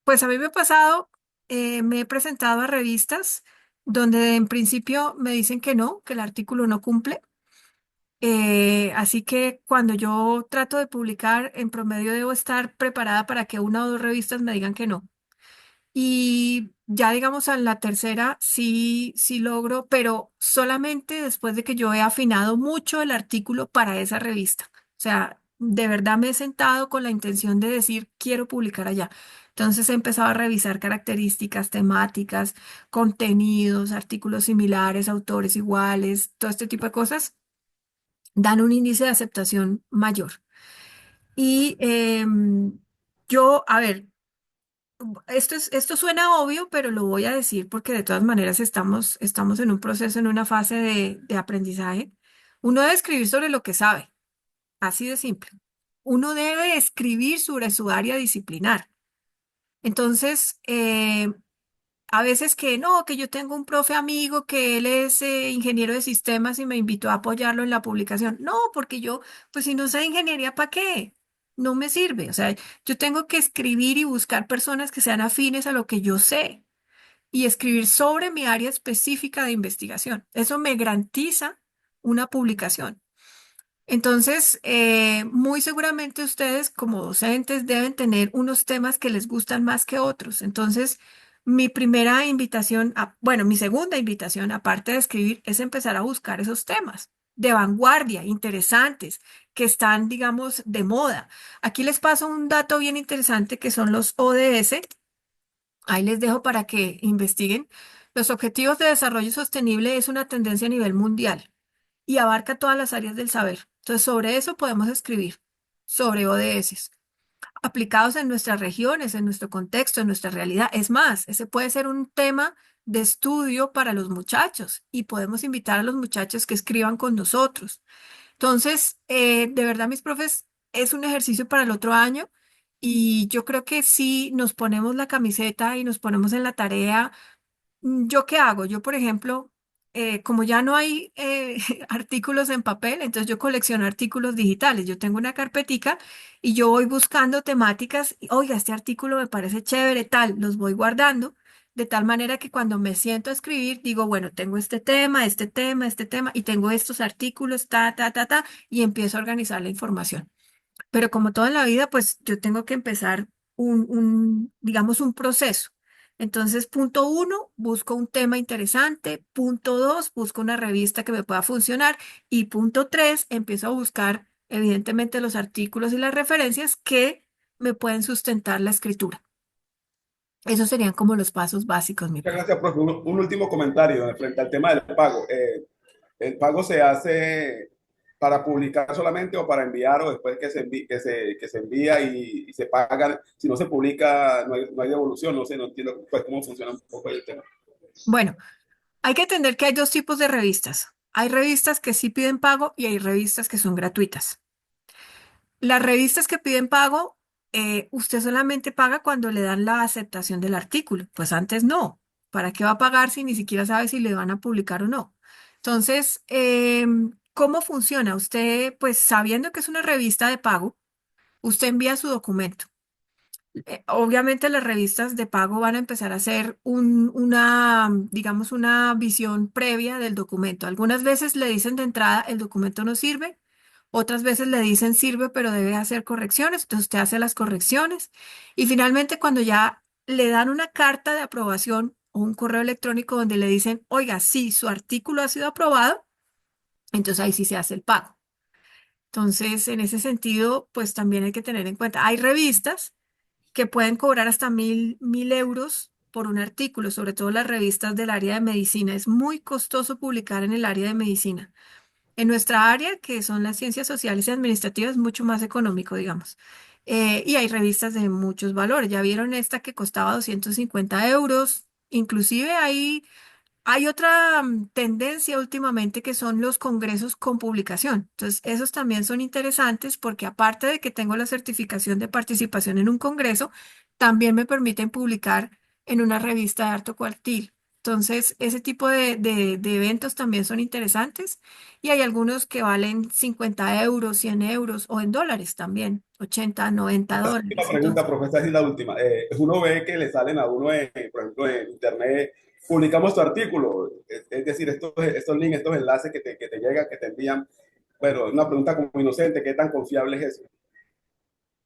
pues a mí me ha pasado, me he presentado a revistas donde en principio me dicen que no, que el artículo no cumple. Así que cuando yo trato de publicar, en promedio debo estar preparada para que una o dos revistas me digan que no. Y ya digamos a la tercera sí logro, pero solamente después de que yo he afinado mucho el artículo para esa revista. O sea, de verdad me he sentado con la intención de decir, quiero publicar allá. Entonces he empezado a revisar características, temáticas, contenidos, artículos similares, autores iguales, todo este tipo de cosas dan un índice de aceptación mayor. Y yo, a ver, esto suena obvio, pero lo voy a decir porque de todas maneras estamos en un proceso, en una fase de aprendizaje. Uno debe escribir sobre lo que sabe, así de simple. Uno debe escribir sobre su área disciplinar. Entonces, a veces que no, que yo tengo un profe amigo que él es ingeniero de sistemas y me invitó a apoyarlo en la publicación. No, porque yo, pues si no sé ingeniería, ¿para qué? No me sirve. O sea, yo tengo que escribir y buscar personas que sean afines a lo que yo sé y escribir sobre mi área específica de investigación. Eso me garantiza una publicación. Entonces, muy seguramente ustedes como docentes deben tener unos temas que les gustan más que otros. Entonces, mi primera invitación, bueno, mi segunda invitación, aparte de escribir, es empezar a buscar esos temas de vanguardia, interesantes, que están, digamos, de moda. Aquí les paso un dato bien interesante que son los ODS. Ahí les dejo para que investiguen. Los Objetivos de Desarrollo Sostenible es una tendencia a nivel mundial y abarca todas las áreas del saber. Entonces, sobre eso podemos escribir, sobre ODS, aplicados en nuestras regiones, en nuestro contexto, en nuestra realidad. Es más, ese puede ser un tema de estudio para los muchachos y podemos invitar a los muchachos que escriban con nosotros. Entonces, de verdad, mis profes, es un ejercicio para el otro año y yo creo que si nos ponemos la camiseta y nos ponemos en la tarea. ¿Yo qué hago? Yo, por ejemplo, como ya no hay artículos en papel, entonces yo colecciono artículos digitales. Yo tengo una carpetica y yo voy buscando temáticas. Oiga, este artículo me parece chévere, tal, los voy guardando, de tal manera que cuando me siento a escribir, digo, bueno, tengo este tema, este tema, este tema, y tengo estos artículos, y empiezo a organizar la información. Pero como toda en la vida, pues yo tengo que empezar digamos, un proceso. Entonces, punto uno, busco un tema interesante. Punto dos, busco una revista que me pueda funcionar. Y punto tres, empiezo a buscar, evidentemente, los artículos y las referencias que me pueden sustentar la escritura. Esos serían como los pasos básicos, mi Muchas profe. gracias, profe. Un último comentario frente al tema del pago. ¿El pago se hace para publicar solamente o para enviar o después que se envía y se paga? Si no se publica, no hay devolución. No sé, no entiendo pues, cómo funciona un poco el tema. Bueno, hay que entender que hay dos tipos de revistas. Hay revistas que sí piden pago y hay revistas que son gratuitas. Las revistas que piden pago, usted solamente paga cuando le dan la aceptación del artículo. Pues antes no. ¿Para qué va a pagar si ni siquiera sabe si le van a publicar o no? Entonces, ¿cómo funciona? Usted, pues sabiendo que es una revista de pago, usted envía su documento. Obviamente las revistas de pago van a empezar a hacer digamos, una visión previa del documento. Algunas veces le dicen de entrada, el documento no sirve. Otras veces le dicen sirve, pero debe hacer correcciones. Entonces usted hace las correcciones. Y finalmente, cuando ya le dan una carta de aprobación o un correo electrónico donde le dicen, oiga, sí, su artículo ha sido aprobado, entonces ahí sí se hace el pago. Entonces, en ese sentido, pues también hay que tener en cuenta, hay revistas que pueden cobrar hasta 1.000 euros por un artículo, sobre todo las revistas del área de medicina. Es muy costoso publicar en el área de medicina. En nuestra área, que son las ciencias sociales y administrativas, es mucho más económico, digamos. Y hay revistas de muchos valores. Ya vieron esta que costaba 250 euros. Inclusive hay otra tendencia últimamente que son los congresos con publicación. Entonces, esos también son interesantes porque aparte de que tengo la certificación de participación en un congreso, también me permiten publicar en una revista de harto cuartil. Entonces, ese tipo de eventos también son interesantes y hay algunos que valen 50 euros, 100 euros o en dólares también, 80, 90 Esta última dólares. pregunta, Entonces, profesor, es la última. Uno ve que le salen a uno, por ejemplo, en internet, publicamos tu artículo, es decir, estos links, estos enlaces que te llegan, que te envían. Bueno, una pregunta como inocente, ¿qué tan confiable es eso?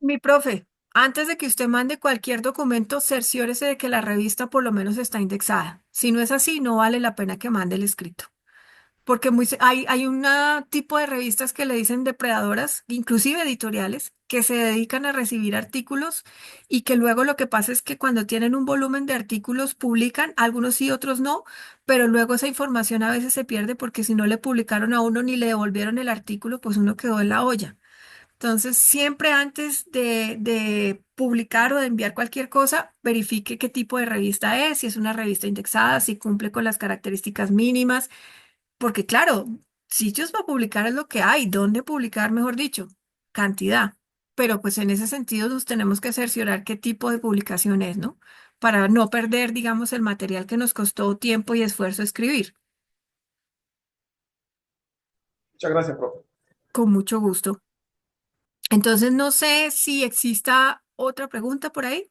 mi profe, Antes de que usted mande cualquier documento, cerciórese de que la revista por lo menos está indexada. Si no es así, no vale la pena que mande el escrito. Porque hay un tipo de revistas que le dicen depredadoras, inclusive editoriales, que se dedican a recibir artículos y que luego lo que pasa es que cuando tienen un volumen de artículos publican, algunos sí, otros no, pero luego esa información a veces se pierde porque si no le publicaron a uno ni le devolvieron el artículo, pues uno quedó en la olla. Entonces, siempre antes de publicar o de enviar cualquier cosa, verifique qué tipo de revista es, si es una revista indexada, si cumple con las características mínimas porque claro, sitios para publicar es lo que hay, dónde publicar, mejor dicho, cantidad. Pero pues en ese sentido nos tenemos que cerciorar qué tipo de publicación es, ¿no? Para no perder, digamos, el material que nos costó tiempo y esfuerzo escribir. Muchas gracias, profe. Con mucho gusto. Entonces, no sé si exista otra pregunta por ahí.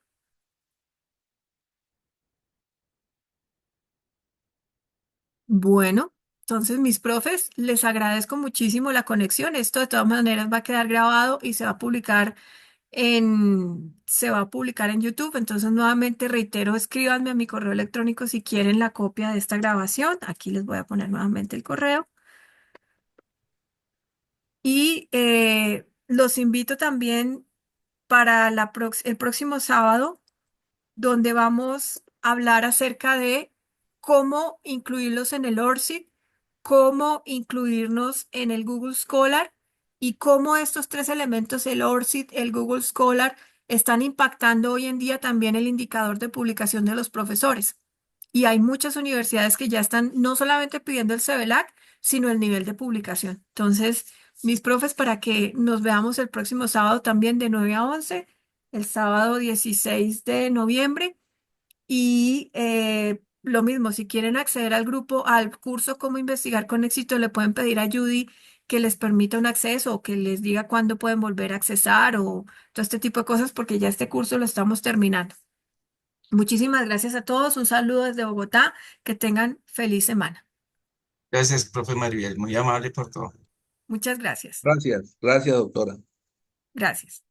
Bueno, entonces mis profes, les agradezco muchísimo la conexión. Esto de todas maneras va a quedar grabado y se va a publicar en YouTube. Entonces, nuevamente reitero, escríbanme a mi correo electrónico si quieren la copia de esta grabación. Aquí les voy a poner nuevamente el correo. Y los invito también para el próximo sábado donde vamos a hablar acerca de cómo incluirlos en el ORCID, cómo incluirnos en el Google Scholar y cómo estos tres elementos, el ORCID, el Google Scholar, están impactando hoy en día también el indicador de publicación de los profesores. Y hay muchas universidades que ya están no solamente pidiendo el CEBELAC, sino el nivel de publicación. Entonces, mis profes, para que nos veamos el próximo sábado también de 9 a 11, el sábado 16 de noviembre. Y lo mismo, si quieren acceder al grupo, al curso Cómo investigar con éxito, le pueden pedir a Judy que les permita un acceso o que les diga cuándo pueden volver a accesar o todo este tipo de cosas, porque ya este curso lo estamos terminando. Muchísimas gracias a todos. Un saludo desde Bogotá. Que tengan feliz semana. Gracias, profe Maribel, muy amable por todo. Muchas gracias. Gracias, gracias, doctora. Gracias.